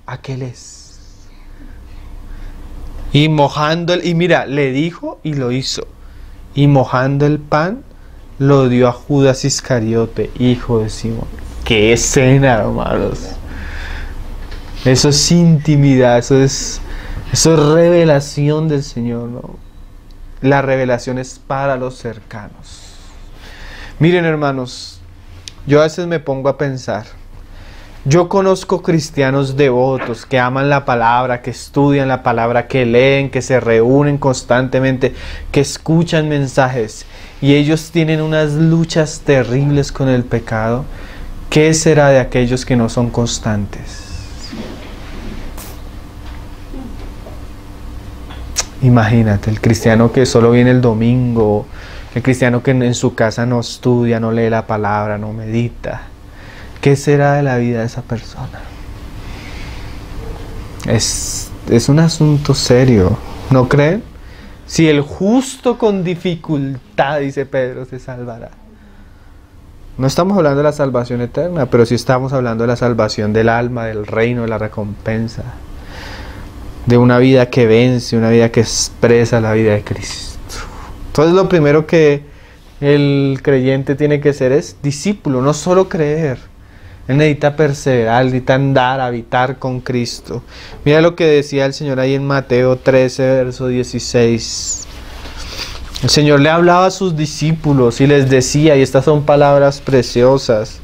aquel es. Y mojando y mira, le dijo y lo hizo. Y mojando el pan, lo dio a Judas Iscariote, hijo de Simón. ¡Qué escena, hermanos! Eso es intimidad, eso es revelación del Señor, ¿no? La revelación es para los cercanos. Miren, hermanos, yo a veces me pongo a pensar. Yo conozco cristianos devotos que aman la palabra, que estudian la palabra, que leen, que se reúnen constantemente, que escuchan mensajes. Y ellos tienen unas luchas terribles con el pecado. ¿Qué será de aquellos que no son constantes? Imagínate, el cristiano que solo viene el domingo, el cristiano que en su casa no estudia, no lee la palabra, no medita. ¿Qué será de la vida de esa persona? Es un asunto serio, ¿no creen? Si el justo con dificultad, dice Pedro, se salvará. No estamos hablando de la salvación eterna, pero sí estamos hablando de la salvación del alma, del reino, de la recompensa. De una vida que vence, una vida que expresa la vida de Cristo. Entonces lo primero que el creyente tiene que ser es discípulo, no solo creer, Él necesita perseverar, necesita andar, habitar con Cristo. Mira lo que decía el Señor ahí en Mateo 13, verso 16. El Señor le hablaba a sus discípulos y les decía, y estas son palabras preciosas.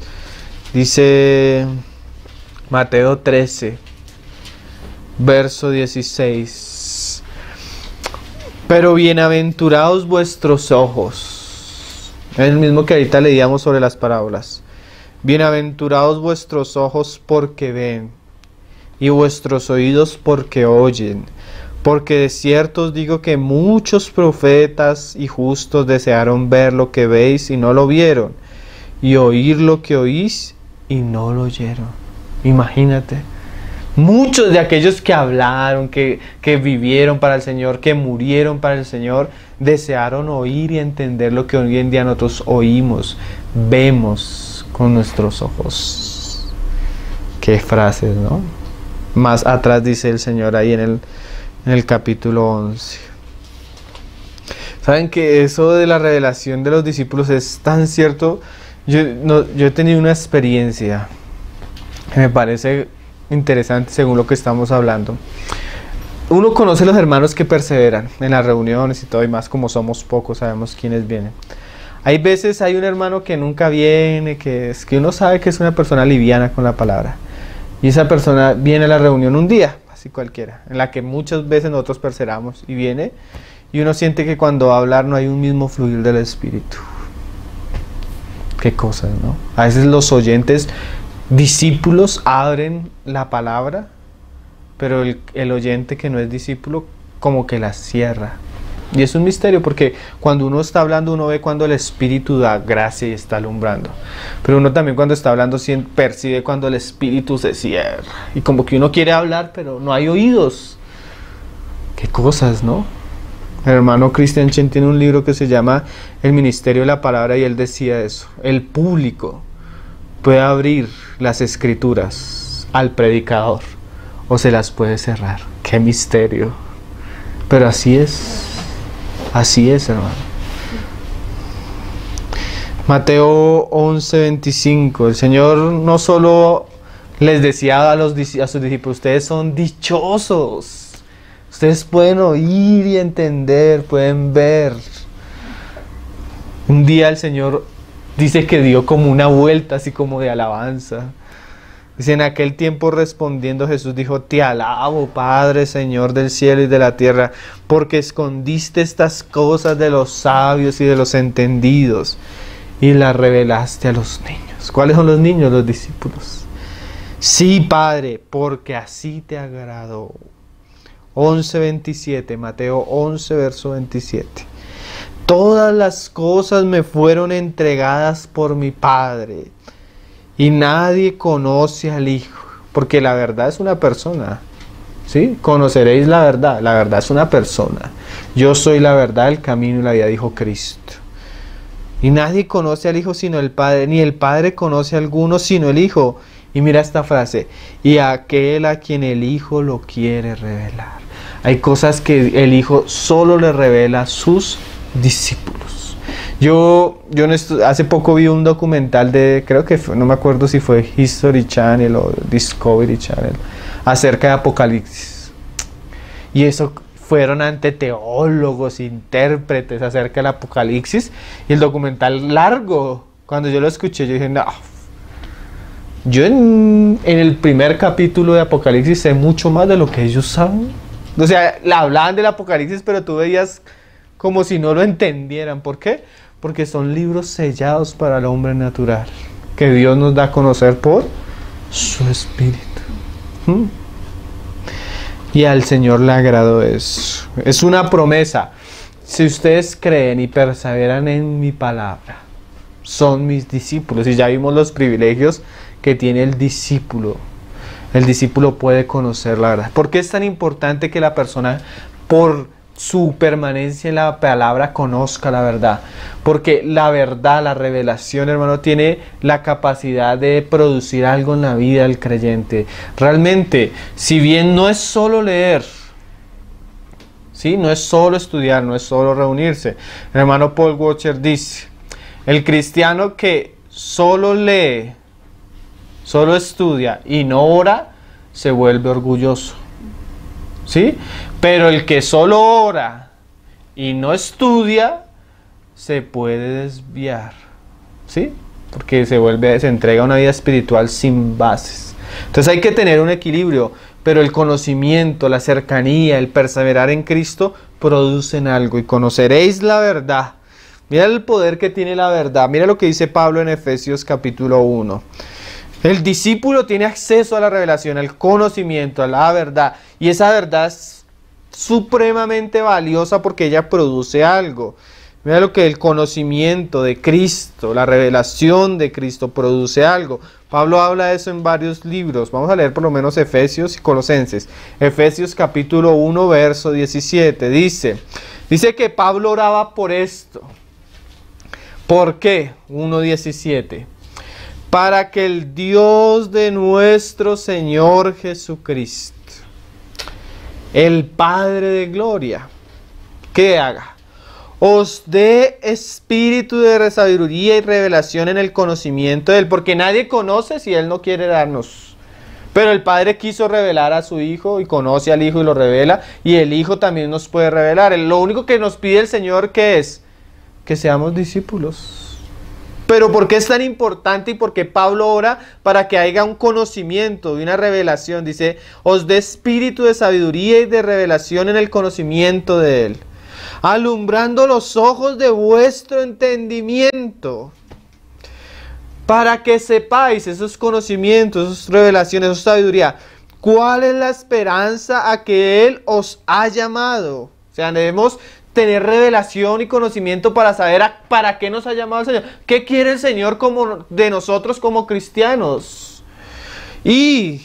Dice Mateo 13, verso 16. Pero bienaventurados vuestros ojos. Es el mismo que ahorita leíamos sobre las parábolas. Bienaventurados vuestros ojos porque ven, y vuestros oídos porque oyen. Porque de cierto os digo que muchos profetas y justos desearon ver lo que veis y no lo vieron, y oír lo que oís y no lo oyeron. Imagínate. Muchos de aquellos que hablaron, que vivieron para el Señor, que murieron para el Señor, desearon oír y entender lo que hoy en día nosotros oímos, vemos con nuestros ojos. Qué frases, ¿no? Más atrás dice el Señor ahí en el capítulo 11. ¿Saben que eso de la revelación de los discípulos es tan cierto? Yo he tenido una experiencia que me parece interesante según lo que estamos hablando. Uno conoce los hermanos que perseveran en las reuniones y todo, y más como somos pocos sabemos quiénes vienen. Hay veces hay un hermano que nunca viene, que uno sabe que es una persona liviana con la palabra, y esa persona viene a la reunión un día, así cualquiera, en la que muchas veces nosotros perseveramos, y viene y uno siente que cuando va a hablar no hay un mismo fluir del Espíritu. Qué cosas, ¿no? A veces los oyentes discípulos abren la palabra, pero el oyente que no es discípulo como que la cierra. Y es un misterio porque cuando uno está hablando uno ve cuando el Espíritu da gracia y está alumbrando, pero uno también cuando está hablando percibe cuando el Espíritu se cierra y como que uno quiere hablar pero no hay oídos. Qué cosas, ¿no? El hermano Christian Chen tiene un libro que se llama El Ministerio de la Palabra, y él decía eso: el público puede abrir las escrituras al predicador o se las puede cerrar. Qué misterio. Pero así es, hermano. Mateo 11, 25. El Señor no solo les decía a sus discípulos: ustedes son dichosos. Ustedes pueden oír y entender, pueden ver. Un día el Señor dice que dio como una vuelta así como de alabanza. Dice: en aquel tiempo respondiendo Jesús dijo: te alabo, Padre, Señor del cielo y de la tierra, porque escondiste estas cosas de los sabios y de los entendidos y las revelaste a los niños. ¿Cuáles son los niños? Los discípulos. Sí, Padre, porque así te agradó. 11:27, Mateo 11, verso 27. Todas las cosas me fueron entregadas por mi Padre, y nadie conoce al Hijo, porque la verdad es una persona. ¿Sí? Conoceréis la verdad es una persona. Yo soy la verdad, el camino y la vida, dijo Cristo. Y nadie conoce al Hijo sino el Padre, ni el Padre conoce a alguno sino el Hijo. Y mira esta frase: y aquel a quien el Hijo lo quiere revelar. Hay cosas que el Hijo solo le revela a sus discípulos. Yo hace poco vi un documental creo que no me acuerdo si fue History Channel o Discovery Channel, acerca de Apocalipsis. Y eso fueron ante teólogos, intérpretes acerca del Apocalipsis, y el documental largo. Cuando yo lo escuché yo dije: no, yo en el primer capítulo de Apocalipsis sé mucho más de lo que ellos saben. O sea, hablaban del Apocalipsis, pero tú veías como si no lo entendieran. ¿Por qué? Porque son libros sellados para el hombre natural, que Dios nos da a conocer por su Espíritu. Y al Señor le agradó eso. Es una promesa. Si ustedes creen y perseveran en mi palabra, son mis discípulos. Y ya vimos los privilegios que tiene el discípulo. El discípulo puede conocer la verdad. ¿Por qué es tan importante que la persona, por su permanencia en la palabra, conozca la verdad? Porque la verdad, la revelación, hermano, tiene la capacidad de producir algo en la vida del creyente. Realmente, si bien no es solo leer, ¿sí? No es solo estudiar, no es solo reunirse. El hermano Paul Washer dice: el cristiano que solo lee solo estudia y no ora, se vuelve orgulloso. ¿Sí? Pero el que solo ora y no estudia, se puede desviar. ¿Sí? Porque se entrega a una vida espiritual sin bases. Entonces hay que tener un equilibrio, pero el conocimiento, la cercanía, el perseverar en Cristo producen algo, y conoceréis la verdad. Mira el poder que tiene la verdad. Mira lo que dice Pablo en Efesios capítulo 1. El discípulo tiene acceso a la revelación, al conocimiento, a la verdad, y esa verdad es supremamente valiosa porque ella produce algo. Mira lo que el conocimiento de Cristo, la revelación de Cristo produce algo. Pablo habla de eso en varios libros. Vamos a leer por lo menos Efesios y Colosenses. Efesios capítulo 1, verso 17. Dice que Pablo oraba por esto. ¿Por qué? 1:17. Para que el Dios de nuestro Señor Jesucristo, el Padre de gloria, ¿qué haga? Os dé espíritu de sabiduría y revelación en el conocimiento de Él, porque nadie conoce si Él no quiere darnos. Pero el Padre quiso revelar a su Hijo y conoce al Hijo y lo revela, y el Hijo también nos puede revelar. Lo único que nos pide el Señor, ¿qué es? Que seamos discípulos. Pero ¿por qué es tan importante y por qué Pablo ora para que haya un conocimiento y una revelación? Dice, os dé espíritu de sabiduría y de revelación en el conocimiento de Él, alumbrando los ojos de vuestro entendimiento, para que sepáis esos conocimientos, esas revelaciones, esa sabiduría, cuál es la esperanza a que Él os ha llamado. O sea, debemos tener revelación y conocimiento para saber para qué nos ha llamado el Señor. ¿Qué quiere el Señor de nosotros como cristianos? Y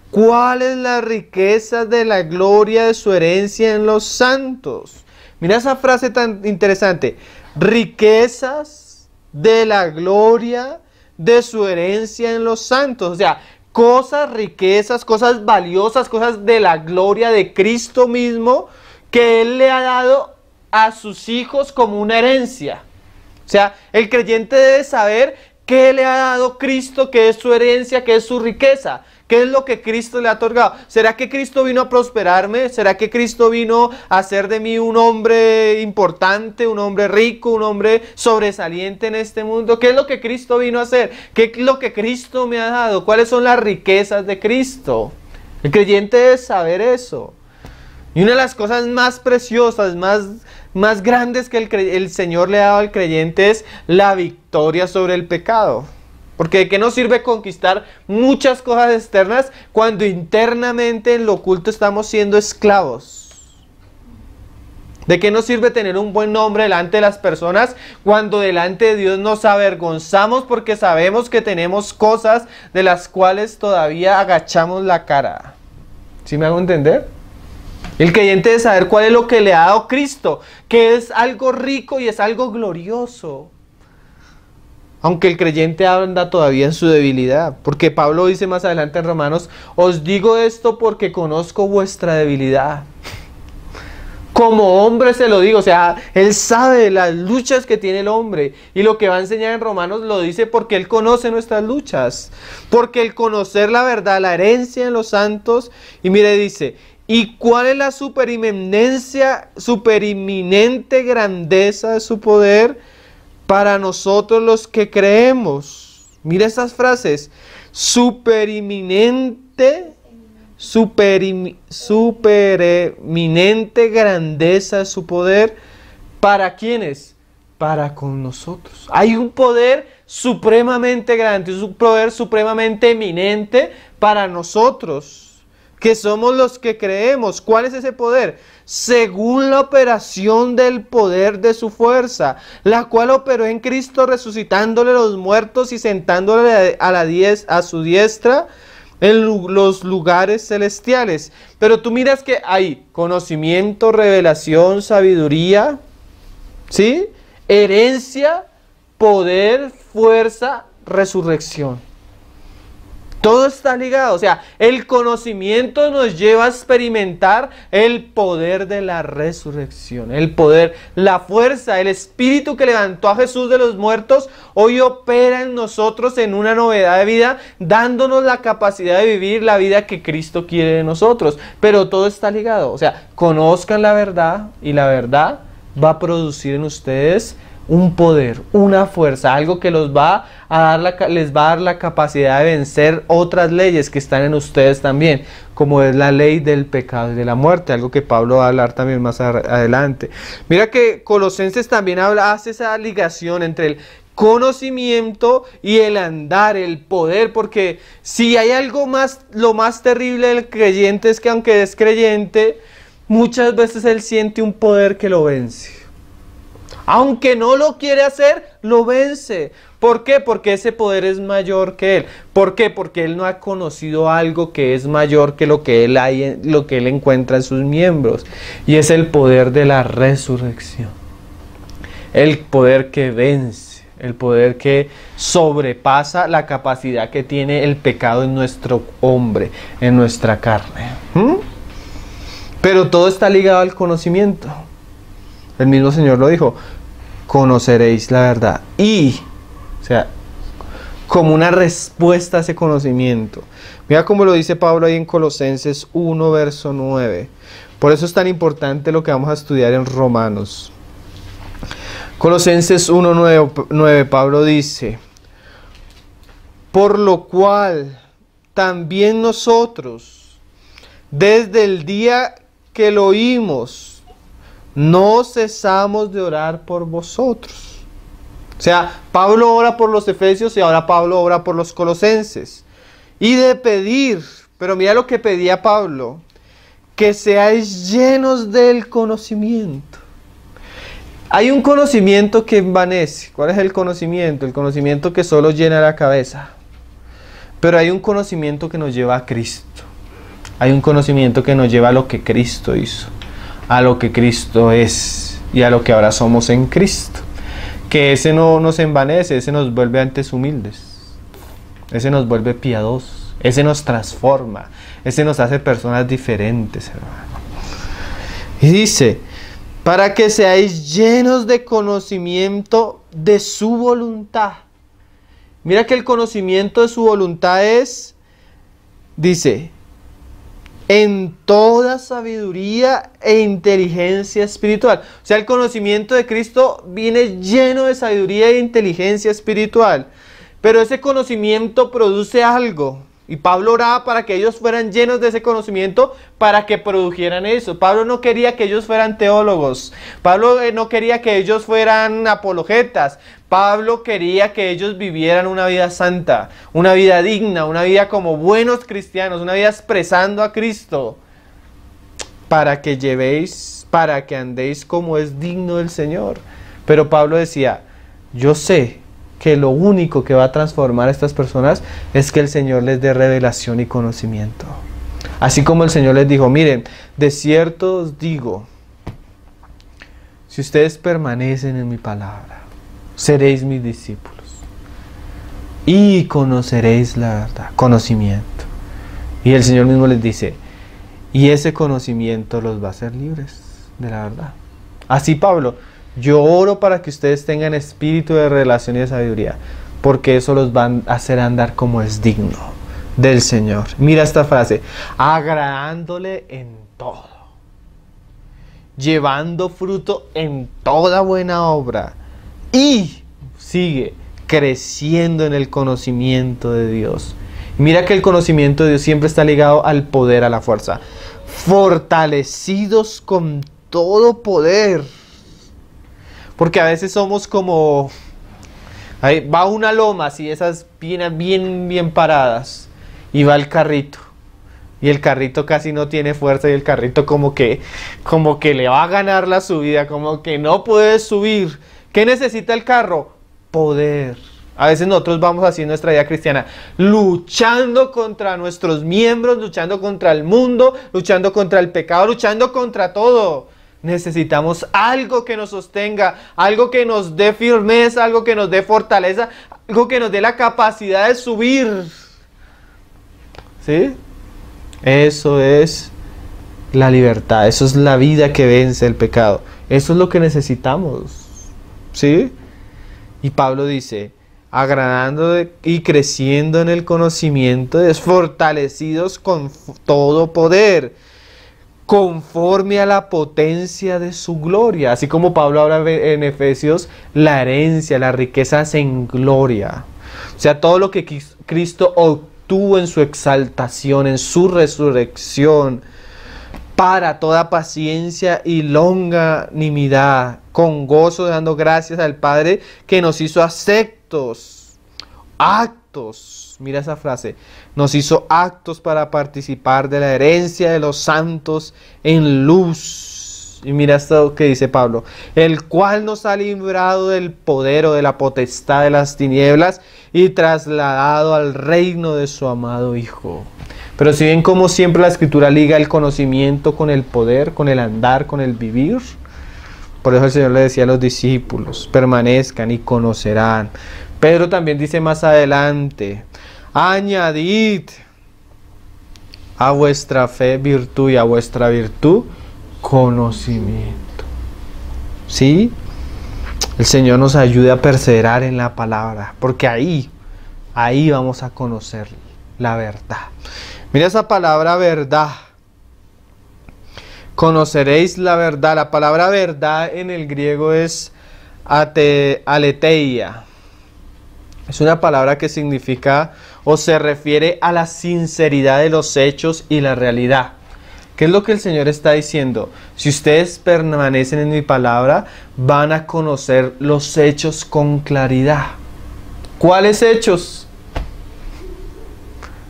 ¿cuál es la riqueza de la gloria de su herencia en los santos? Mira esa frase tan interesante. Riquezas de la gloria de su herencia en los santos. O sea, cosas, riquezas, cosas valiosas, cosas de la gloria de Cristo mismo, que Él le ha dado a sus hijos como una herencia. O sea, el creyente debe saber qué le ha dado Cristo, qué es su herencia, qué es su riqueza, qué es lo que Cristo le ha otorgado. ¿Será que Cristo vino a prosperarme? ¿Será que Cristo vino a hacer de mí un hombre importante, un hombre rico, un hombre sobresaliente en este mundo? ¿Qué es lo que Cristo vino a hacer? ¿Qué es lo que Cristo me ha dado? ¿Cuáles son las riquezas de Cristo? El creyente debe saber eso. Y una de las cosas más preciosas, más grandes que el Señor le ha dado al creyente es la victoria sobre el pecado. Porque ¿de qué nos sirve conquistar muchas cosas externas cuando internamente en lo oculto estamos siendo esclavos? ¿De qué nos sirve tener un buen nombre delante de las personas cuando delante de Dios nos avergonzamos porque sabemos que tenemos cosas de las cuales todavía agachamos la cara? ¿Sí me hago entender? El creyente debe saber cuál es lo que le ha dado Cristo, que es algo rico y es algo glorioso. Aunque el creyente anda todavía en su debilidad, porque Pablo dice más adelante en Romanos, os digo esto porque conozco vuestra debilidad. Como hombre se lo digo, o sea, él sabe las luchas que tiene el hombre, y lo que va a enseñar en Romanos lo dice porque él conoce nuestras luchas, porque el conocer la verdad, la herencia en los santos, y mire, dice, ¿y cuál es la superiminente grandeza de su poder para nosotros los que creemos? Mira estas frases. Supereminente grandeza de su poder. ¿Para quiénes? Para con nosotros. Hay un poder supremamente grande, un poder supremamente eminente para nosotros, que somos los que creemos. ¿Cuál es ese poder? Según la operación del poder de su fuerza, la cual operó en Cristo resucitándole los muertos y sentándole a su diestra en los lugares celestiales. Pero tú miras que hay conocimiento, revelación, sabiduría, ¿sí? Herencia, poder, fuerza, resurrección. Todo está ligado, o sea, el conocimiento nos lleva a experimentar el poder de la resurrección, el poder, la fuerza, el espíritu que levantó a Jesús de los muertos, hoy opera en nosotros en una novedad de vida, dándonos la capacidad de vivir la vida que Cristo quiere de nosotros, pero todo está ligado, o sea, conozcan la verdad y la verdad va a producir en ustedes un poder, una fuerza, algo que les va a dar la capacidad de vencer otras leyes que están en ustedes también, como es la ley del pecado y de la muerte, algo que Pablo va a hablar también más adelante. Mira que Colosenses también hace esa ligación entre el conocimiento y el andar, el poder, porque si hay algo más, lo más terrible del creyente es que aunque es creyente, muchas veces él siente un poder que lo vence. Aunque no lo quiere hacer, lo vence. ¿Por qué? Porque ese poder es mayor que él. ¿Por qué? Porque él no ha conocido algo que es mayor que lo que él encuentra en sus miembros. Y es el poder de la resurrección. El poder que vence. El poder que sobrepasa la capacidad que tiene el pecado en nuestro hombre, en nuestra carne. Pero todo está ligado al conocimiento. El mismo Señor lo dijo, conoceréis la verdad. Y, o sea, como una respuesta a ese conocimiento. Mira cómo lo dice Pablo ahí en Colosenses 1, verso 9. Por eso es tan importante lo que vamos a estudiar en Romanos. Colosenses 1, 9, Pablo dice, por lo cual también nosotros, desde el día que lo oímos, no cesamos de orar por vosotros. O sea, Pablo ora por los efesios y ahora Pablo ora por los colosenses. Y de pedir, pero mira lo que pedía Pablo, que seáis llenos del conocimiento. Hay un conocimiento que envanece. ¿Cuál es el conocimiento? El conocimiento que solo llena la cabeza. Pero hay un conocimiento que nos lleva a Cristo. Hay un conocimiento que nos lleva a lo que Cristo hizo, a lo que Cristo es y a lo que ahora somos en Cristo. Que ese no nos envanece, ese nos vuelve antes humildes, ese nos vuelve piadosos, ese nos transforma, ese nos hace personas diferentes, hermano. Y dice, para que seáis llenos de conocimiento de su voluntad. Mira que el conocimiento de su voluntad es, dice, en toda sabiduría e inteligencia espiritual. O sea, el conocimiento de Cristo viene lleno de sabiduría e inteligencia espiritual. Pero ese conocimiento produce algo. Y Pablo oraba para que ellos fueran llenos de ese conocimiento, para que produjeran eso. Pablo no quería que ellos fueran teólogos. Pablo no quería que ellos fueran apologetas. Pablo quería que ellos vivieran una vida santa, una vida digna, una vida como buenos cristianos, una vida expresando a Cristo, para que llevéis, para que andéis como es digno del Señor. Pero Pablo decía, yo sé que lo único que va a transformar a estas personas es que el Señor les dé revelación y conocimiento. Así como el Señor les dijo, miren, de cierto os digo, si ustedes permanecen en mi palabra, seréis mis discípulos y conoceréis la verdad, conocimiento. Y el Señor mismo les dice, y ese conocimiento los va a hacer libres de la verdad. Así Pablo, yo oro para que ustedes tengan espíritu de revelación y de sabiduría, porque eso los va a hacer andar como es digno del Señor. Mira esta frase, agradándole en todo, llevando fruto en toda buena obra, y sigue creciendo en el conocimiento de Dios. Mira que el conocimiento de Dios siempre está ligado al poder, a la fuerza. Fortalecidos con todo poder. Porque a veces somos como, ahí va una loma, así esas bien paradas, y va el carrito. Y el carrito casi no tiene fuerza, y el carrito como que le va a ganar la subida, como que no puede subir. ¿Qué necesita el carro? Poder. A veces nosotros vamos así en nuestra vida cristiana, luchando contra nuestros miembros, luchando contra el mundo, luchando contra el pecado, luchando contra todo. Necesitamos algo que nos sostenga, algo que nos dé firmeza, algo que nos dé fortaleza, algo que nos dé la capacidad de subir. ¿sí? Eso es la libertad, eso es la vida que vence el pecado. Eso es lo que necesitamos, ¿sí? Y Pablo dice, agradando y creciendo en el conocimiento, fortalecidos con todo poder, conforme a la potencia de su gloria. Así como Pablo habla en Efesios, la herencia, las riquezas en gloria. O sea, todo lo que Cristo obtuvo en su exaltación, en su resurrección, para toda paciencia y longanimidad, con gozo dando gracias al Padre que nos hizo actos, mira esa frase, nos hizo actos para participar de la herencia de los santos en luz. Y mira esto que dice Pablo, el cual nos ha librado del poder o de la potestad de las tinieblas y trasladado al reino de su amado Hijo. Pero si ven como siempre la Escritura liga el conocimiento con el poder, con el andar, con el vivir. Por eso el Señor le decía a los discípulos, permanezcan y conocerán. Pedro también dice más adelante, añadid a vuestra fe virtud y a vuestra virtud conocimiento. ¿Sí? El Señor nos ayuda a perseverar en la palabra, porque ahí vamos a conocer la verdad. Mira esa palabra verdad. Conoceréis la verdad. La palabra verdad en el griego es aletheia. Es una palabra que significa o se refiere a la sinceridad de los hechos y la realidad. ¿Qué es lo que el Señor está diciendo? Si ustedes permanecen en mi palabra, van a conocer los hechos con claridad. ¿Cuáles hechos?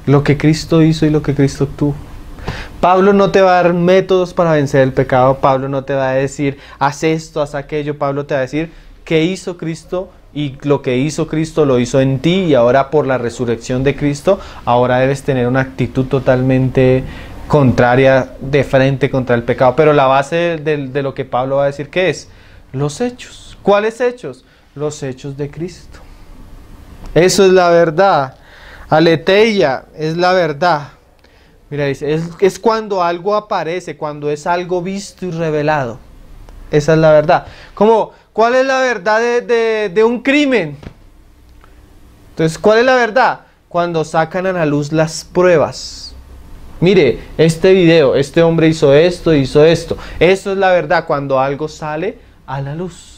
Lo que Cristo hizo y lo que Cristo obtuvo. Pablo no te va a dar métodos para vencer el pecado. Pablo no te va a decir, haz esto, haz aquello. Pablo te va a decir, ¿qué hizo Cristo? Y lo que hizo Cristo lo hizo en ti. Y ahora por la resurrección de Cristo, ahora debes tener una actitud totalmente contraria, de frente contra el pecado. Pero la base de lo que Pablo va a decir, ¿qué es? Los hechos. ¿Cuáles hechos? Los hechos de Cristo. Eso es la verdad. Aletheia es la verdad. Mira, dice, es cuando algo aparece, cuando es algo visto y revelado. Esa es la verdad. Como, ¿cuál es la verdad de un crimen? Entonces, ¿cuál es la verdad? Cuando sacan a la luz las pruebas. Mire, este video, este hombre hizo esto, hizo esto. Eso es la verdad, cuando algo sale a la luz.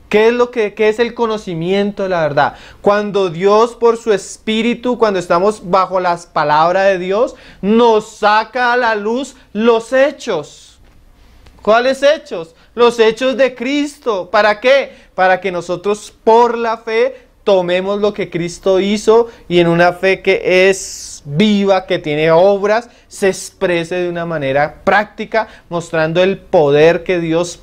¿Qué es el conocimiento de la verdad? Cuando Dios por su Espíritu, cuando estamos bajo las palabras de Dios, nos saca a la luz los hechos. ¿Cuáles hechos? Los hechos de Cristo. ¿Para qué? Para que nosotros por la fe tomemos lo que Cristo hizo y en una fe que es viva, que tiene obras, se exprese de una manera práctica, mostrando el poder que Dios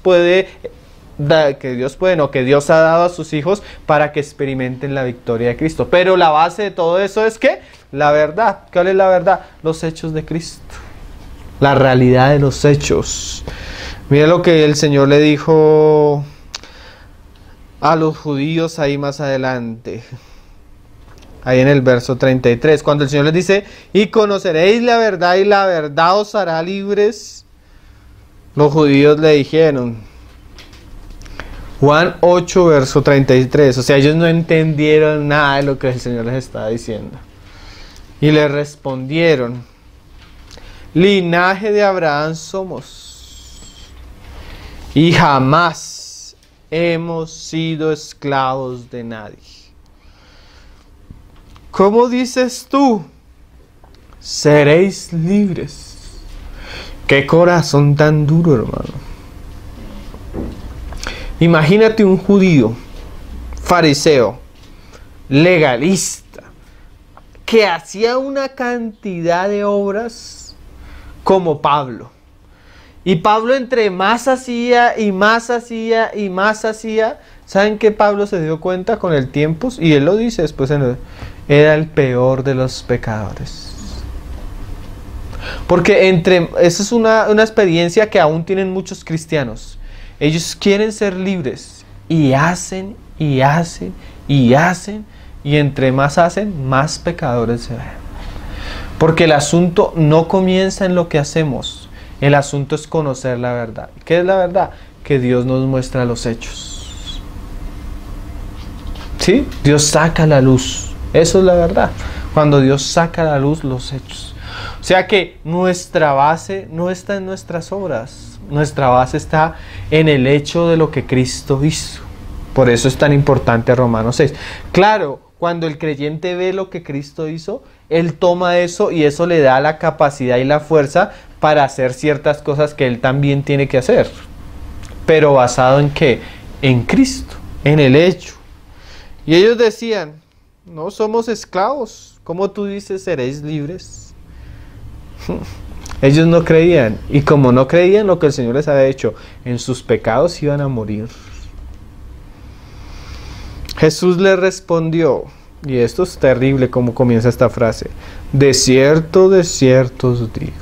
que Dios ha dado a sus hijos para que experimenten la victoria de Cristo. Pero la base de todo eso es ¿qué? La verdad. ¿Cuál es la verdad? Los hechos de Cristo. La realidad de los hechos. Mira lo que el Señor le dijo a los judíos ahí más adelante. Ahí en el verso 33. Cuando el Señor les dice, y conoceréis la verdad y la verdad os hará libres. Los judíos le dijeron, Juan 8, verso 33. O sea, ellos no entendieron nada de lo que el Señor les estaba diciendo. Y le respondieron, linaje de Abraham somos, y jamás hemos sido esclavos de nadie. ¿Cómo dices tú? Seréis libres. Qué corazón tan duro, hermano. Imagínate un judío, fariseo, legalista, que hacía una cantidad de obras como Pablo. Y Pablo entre más hacía y más hacía y más hacía, ¿saben qué Pablo se dio cuenta con el tiempo? Y él lo dice después, era el peor de los pecadores. Porque esa es una experiencia que aún tienen muchos cristianos. Ellos quieren ser libres y hacen y hacen y hacen, y entre más hacen, más pecadores se ven. Porque el asunto no comienza en lo que hacemos. El asunto es conocer la verdad. ¿Qué es la verdad? Que Dios nos muestra los hechos. ¿Sí? Dios saca a la luz. Eso es la verdad. Cuando Dios saca a la luz los hechos. O sea que nuestra base no está en nuestras obras. Nuestra base está en el hecho de lo que Cristo hizo. Por eso es tan importante Romanos 6. Claro, cuando el creyente ve lo que Cristo hizo, él toma eso y eso le da la capacidad y la fuerza para hacer ciertas cosas que él también tiene que hacer. Pero basado en ¿qué? En Cristo, en el hecho. Y ellos decían, no somos esclavos, ¿cómo tú dices seréis libres? Ellos no creían, y como no creían lo que el Señor les había hecho, en sus pecados iban a morir. Jesús les respondió, y esto es terrible como comienza esta frase, de cierto os digo,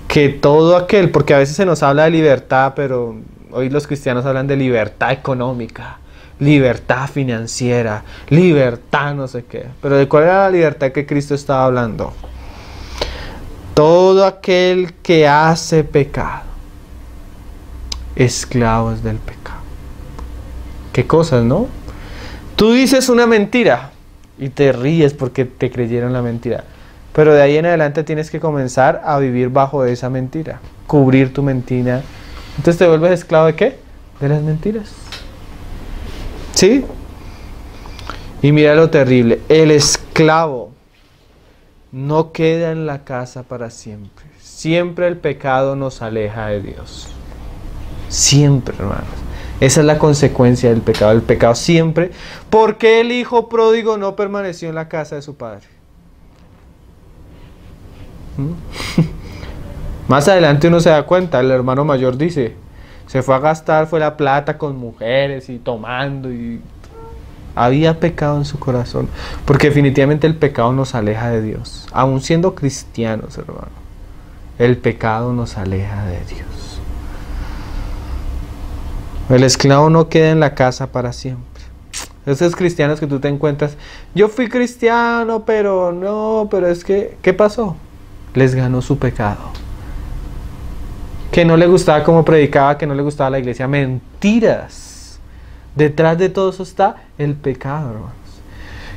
que todo aquel, porque a veces se nos habla de libertad, pero hoy los cristianos hablan de libertad económica, libertad financiera, libertad no sé qué, pero ¿de cuál era la libertad que Cristo estaba hablando? Todo aquel que hace pecado, esclavos del pecado. ¿Qué cosas, no? Tú dices una mentira y te ríes porque te creyeron la mentira. Pero de ahí en adelante tienes que comenzar a vivir bajo esa mentira. Cubrir tu mentira. Entonces te vuelves esclavo ¿de qué? De las mentiras. ¿Sí? Y mira lo terrible. El esclavo no queda en la casa para siempre. Siempre el pecado nos aleja de Dios. Siempre, hermanos. Esa es la consecuencia del pecado. El pecado siempre. ¿Por qué el hijo pródigo no permaneció en la casa de su padre? Más adelante uno se da cuenta. El hermano mayor dice, se fue a gastar, fue la plata con mujeres y tomando. Y había pecado en su corazón. Porque definitivamente el pecado nos aleja de Dios. Aun siendo cristianos, hermano. El pecado nos aleja de Dios. El esclavo no queda en la casa para siempre. Esos cristianos que tú te encuentras, yo fui cristiano, pero no, pero es que, ¿qué pasó? Les ganó su pecado. Que no le gustaba cómo predicaba, que no le gustaba la iglesia. Mentiras. Detrás de todo eso está el pecado, hermanos.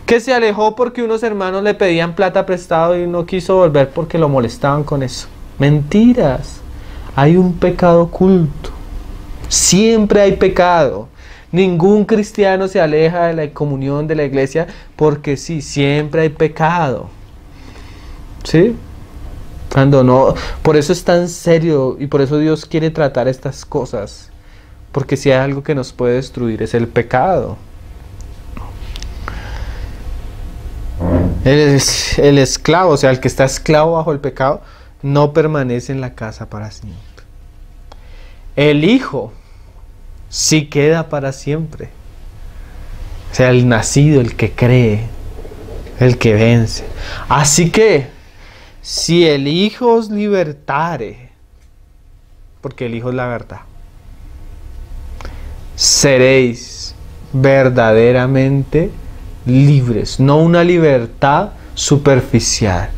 Que se alejó porque unos hermanos le pedían plata prestado y no quiso volver porque lo molestaban con eso. Mentiras. Hay un pecado oculto. Siempre hay pecado. Ningún cristiano se aleja de la comunión de la iglesia porque sí, siempre hay pecado. ¿Sí? Cuando no, por eso es tan serio y por eso Dios quiere tratar estas cosas. Porque si hay algo que nos puede destruir es el pecado. El esclavo, o sea, el que está esclavo bajo el pecado, no permanece en la casa para siempre. El hijo sí queda para siempre. O sea, el nacido, el que cree, el que vence. Así que, si el Hijo os libertare, porque el Hijo es la verdad, seréis verdaderamente libres. No una libertad superficial,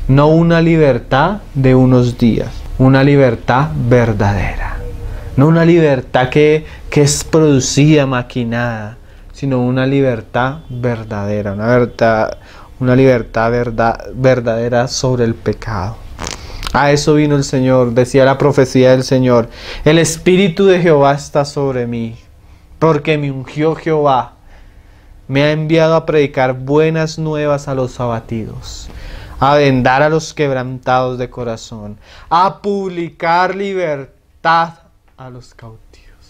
no una libertad de unos días, una libertad verdadera. No una libertad que es producida, maquinada, sino una libertad verdadera, una libertad verdadera sobre el pecado. A eso vino el Señor, decía la profecía del Señor. El Espíritu de Jehová está sobre mí, porque me ungió Jehová. Me ha enviado a predicar buenas nuevas a los abatidos, a vendar a los quebrantados de corazón, a publicar libertad a los cautivos.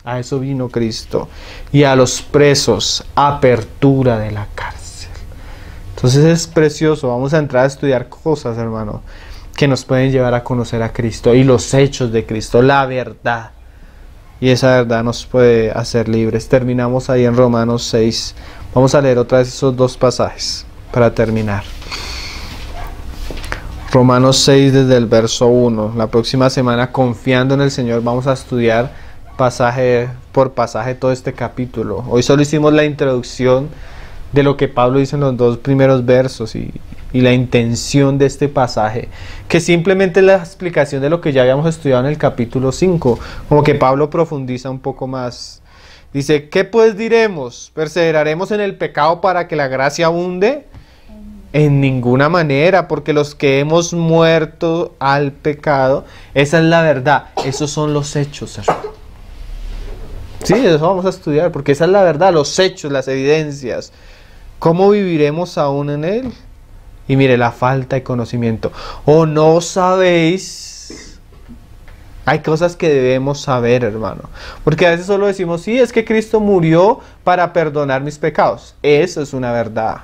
A eso vino Cristo. Y a los presos, apertura de la cárcel. Entonces es precioso. Vamos a entrar a estudiar cosas, hermano, que nos pueden llevar a conocer a Cristo y los hechos de Cristo, la verdad. Y esa verdad nos puede hacer libres. Terminamos ahí en Romanos 6. Vamos a leer otra vez esos dos pasajes para terminar. Romanos 6 desde el verso 1. La próxima semana, confiando en el Señor, vamos a estudiar pasaje por pasaje todo este capítulo. Hoy solo hicimos la introducción de lo que Pablo dice en los dos primeros versos y y la intención de este pasaje, que simplemente es la explicación de lo que ya habíamos estudiado en el capítulo 5, como que Pablo profundiza un poco más. Dice, ¿qué pues diremos? ¿Perseveraremos en el pecado para que la gracia abunde? En ninguna manera, porque los que hemos muerto al pecado, esa es la verdad, esos son los hechos, hermano. Sí, eso vamos a estudiar, porque esa es la verdad, los hechos, las evidencias. ¿Cómo viviremos aún en él? Y mire, la falta de conocimiento. ¿O no sabéis? Hay cosas que debemos saber, hermano. Porque a veces solo decimos, sí, es que Cristo murió para perdonar mis pecados. Eso es una verdad.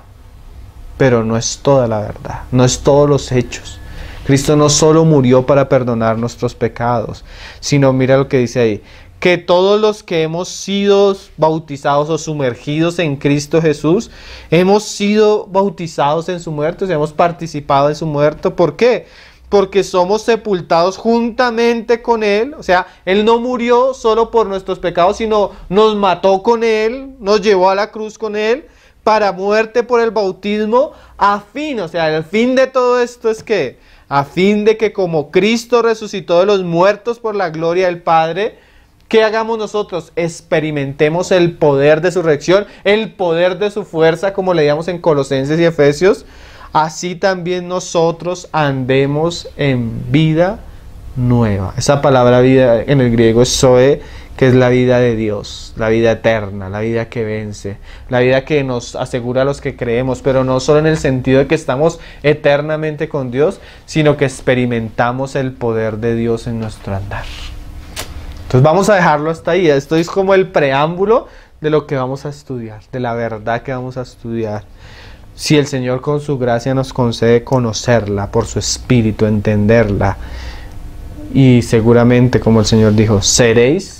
Pero no es toda la verdad, no es todos los hechos. Cristo no solo murió para perdonar nuestros pecados, sino mira lo que dice ahí, que todos los que hemos sido bautizados o sumergidos en Cristo Jesús, hemos sido bautizados en su muerte, o sea, hemos participado en su muerte. ¿Por qué? Porque somos sepultados juntamente con Él, o sea, Él no murió solo por nuestros pecados, sino nos mató con Él, nos llevó a la cruz con Él, para muerte por el bautismo, a fin, o sea, el fin de todo esto es que, a fin de que como Cristo resucitó de los muertos por la gloria del Padre, ¿qué hagamos nosotros? Experimentemos el poder de su resurrección, el poder de su fuerza, como leíamos en Colosenses y Efesios, así también nosotros andemos en vida nueva. Esa palabra vida en el griego es zoe, que es la vida de Dios, la vida eterna, la vida que vence, la vida que nos asegura a los que creemos, pero no solo en el sentido de que estamos eternamente con Dios, sino que experimentamos el poder de Dios en nuestro andar. Entonces vamos a dejarlo hasta ahí. Esto es como el preámbulo de lo que vamos a estudiar, de la verdad que vamos a estudiar. Si el Señor con su gracia nos concede conocerla por su Espíritu, entenderla, y seguramente, como el Señor dijo, seréis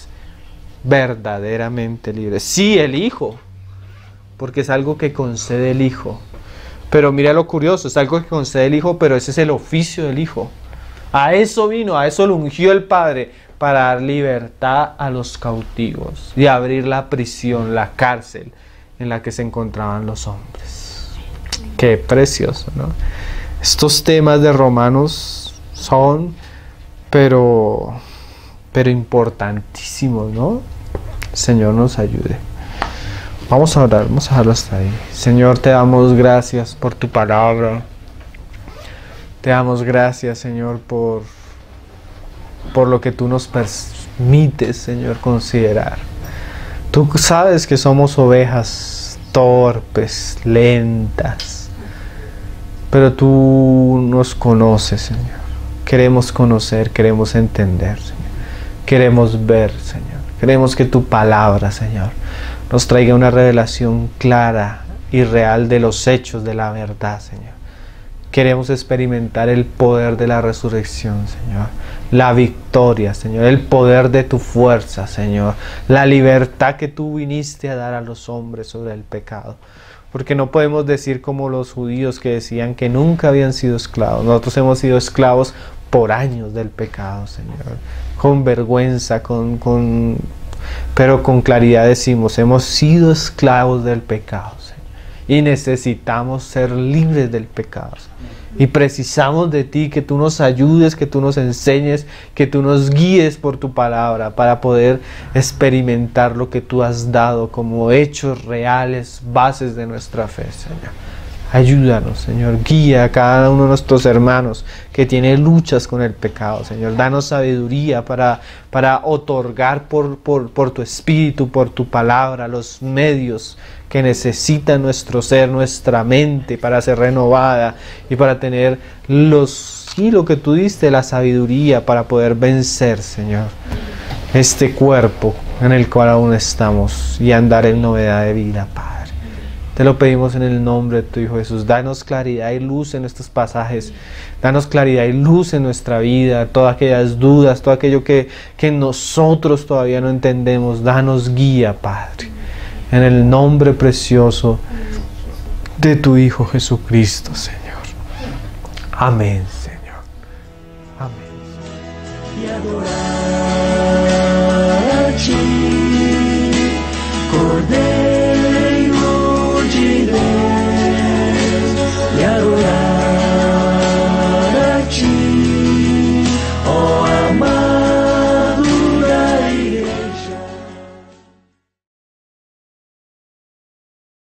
verdaderamente libres. Sí, el Hijo, porque es algo que concede el Hijo. Pero mira lo curioso, es algo que concede el Hijo, pero ese es el oficio del Hijo. A eso vino, a eso lo ungió el Padre, para dar libertad a los cautivos y abrir la prisión, la cárcel en la que se encontraban los hombres. Qué precioso, ¿no? Estos temas de Romanos son, pero importantísimos, ¿no? El Señor nos ayude. Vamos a orar, vamos a dejarlo hasta ahí. Señor, te damos gracias por tu palabra. Te damos gracias, Señor, por lo que tú nos permites, Señor, considerar. Tú sabes que somos ovejas torpes, lentas, pero tú nos conoces, Señor. Queremos conocer, queremos entender, Señor. Queremos ver, Señor. Queremos que tu palabra, Señor, nos traiga una revelación clara y real de los hechos de la verdad, Señor. Queremos experimentar el poder de la resurrección, Señor. La victoria, Señor. El poder de tu fuerza, Señor. La libertad que tú viniste a dar a los hombres sobre el pecado. Porque no podemos decir como los judíos que decían que nunca habían sido esclavos. Nosotros hemos sido esclavos por años del pecado, Señor. Con vergüenza, pero con claridad decimos, hemos sido esclavos del pecado, Señor. Y necesitamos ser libres del pecado, Señor. Y precisamos de ti, que tú nos ayudes, que tú nos enseñes, que tú nos guíes por tu palabra para poder experimentar lo que tú has dado como hechos reales, bases de nuestra fe, Señor. Ayúdanos, Señor, guía a cada uno de nuestros hermanos que tiene luchas con el pecado, Señor. Danos sabiduría para otorgar por tu Espíritu, por tu palabra, los medios que necesita nuestro ser, nuestra mente, para ser renovada y para tener lo que tú diste, la sabiduría para poder vencer, Señor, este cuerpo en el cual aún estamos y andar en novedad de vida, Padre. Te lo pedimos en el nombre de tu Hijo Jesús. Danos claridad y luz en estos pasajes. Danos claridad y luz en nuestra vida. Todas aquellas dudas, todo aquello que nosotros todavía no entendemos. Danos guía, Padre. En el nombre precioso de tu Hijo Jesucristo, Señor. Amén, Señor. Amén.